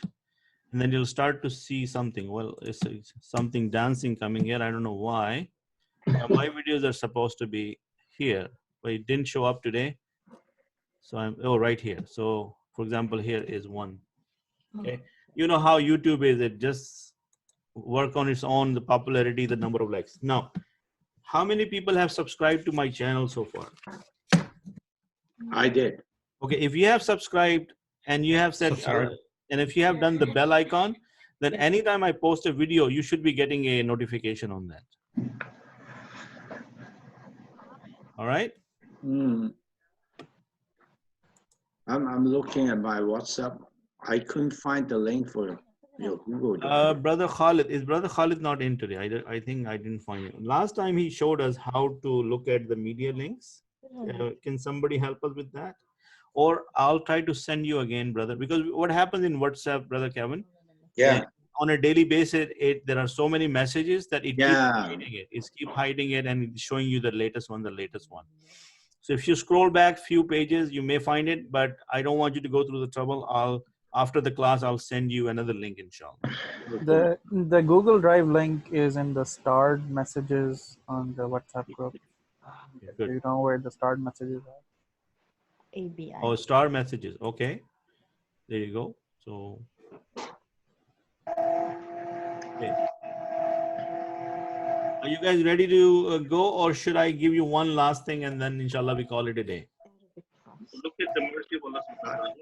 Speaker 1: and then you'll start to see something. Well, it's something dancing coming here. I don't know why. Now, my videos are supposed to be here, but it didn't show up today. So right here. So for example, here is one. Okay. You know how YouTube is, it just work on its own, the popularity, the number of likes. Now, how many people have subscribed to my channel so far?
Speaker 2: I did.
Speaker 1: Okay, if you have subscribed and you have said, and if you have done the bell icon, then anytime I post a video, you should be getting a notification on that. All right?
Speaker 2: I'm looking at my WhatsApp. I couldn't find the link for your Google Drive.
Speaker 1: Brother Khalid, is Brother Khalid not in today? I think I didn't find it. Last time he showed us how to look at the media links. Can somebody help us with that? Or I'll try to send you again, brother, because what happens in WhatsApp, Brother Kevin?
Speaker 2: Yeah.
Speaker 1: On a daily basis, there are so many messages that it keeps hiding it. It's keep hiding it and it's showing you the latest one. So if you scroll back few pages, you may find it, but I don't want you to go through the trouble. After the class, I'll send you another link, inshallah.
Speaker 7: The Google Drive link is in the starred messages on the WhatsApp group.
Speaker 1: Good.
Speaker 7: Do you know where the starred messages are?
Speaker 5: ABI.
Speaker 1: Oh, star messages. Okay. There you go. So, okay. Are you guys ready to go, or should I give you one last thing and then inshallah we call it a day? Look at the mercy of Allah subhanahu wa ta'ala.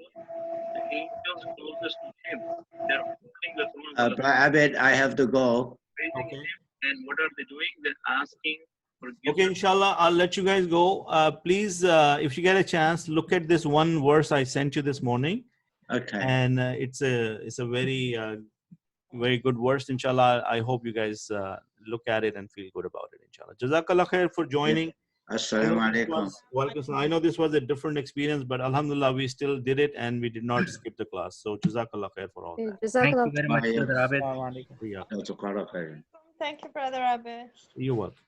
Speaker 1: The angels closest to him, they're holding the throne.
Speaker 2: Abid, I have to go.
Speaker 1: Okay. And what are they doing? They're asking for gifts. Okay, inshallah, I'll let you guys go. Please, if you get a chance, look at this one verse I sent you this morning.
Speaker 2: Okay.
Speaker 1: And it's a very very good verse, inshallah. I hope you guys look at it and feel good about it, inshallah. Jazakallah khair for joining.
Speaker 2: Assalamu alaikum.
Speaker 1: I know this was a different experience, but alhamdulillah, we still did it and we did not skip the class. So Jazakallah khair for all that.
Speaker 4: Thank you very much, Brother Abid.
Speaker 5: Thank you, Brother Abid.
Speaker 1: You're welcome.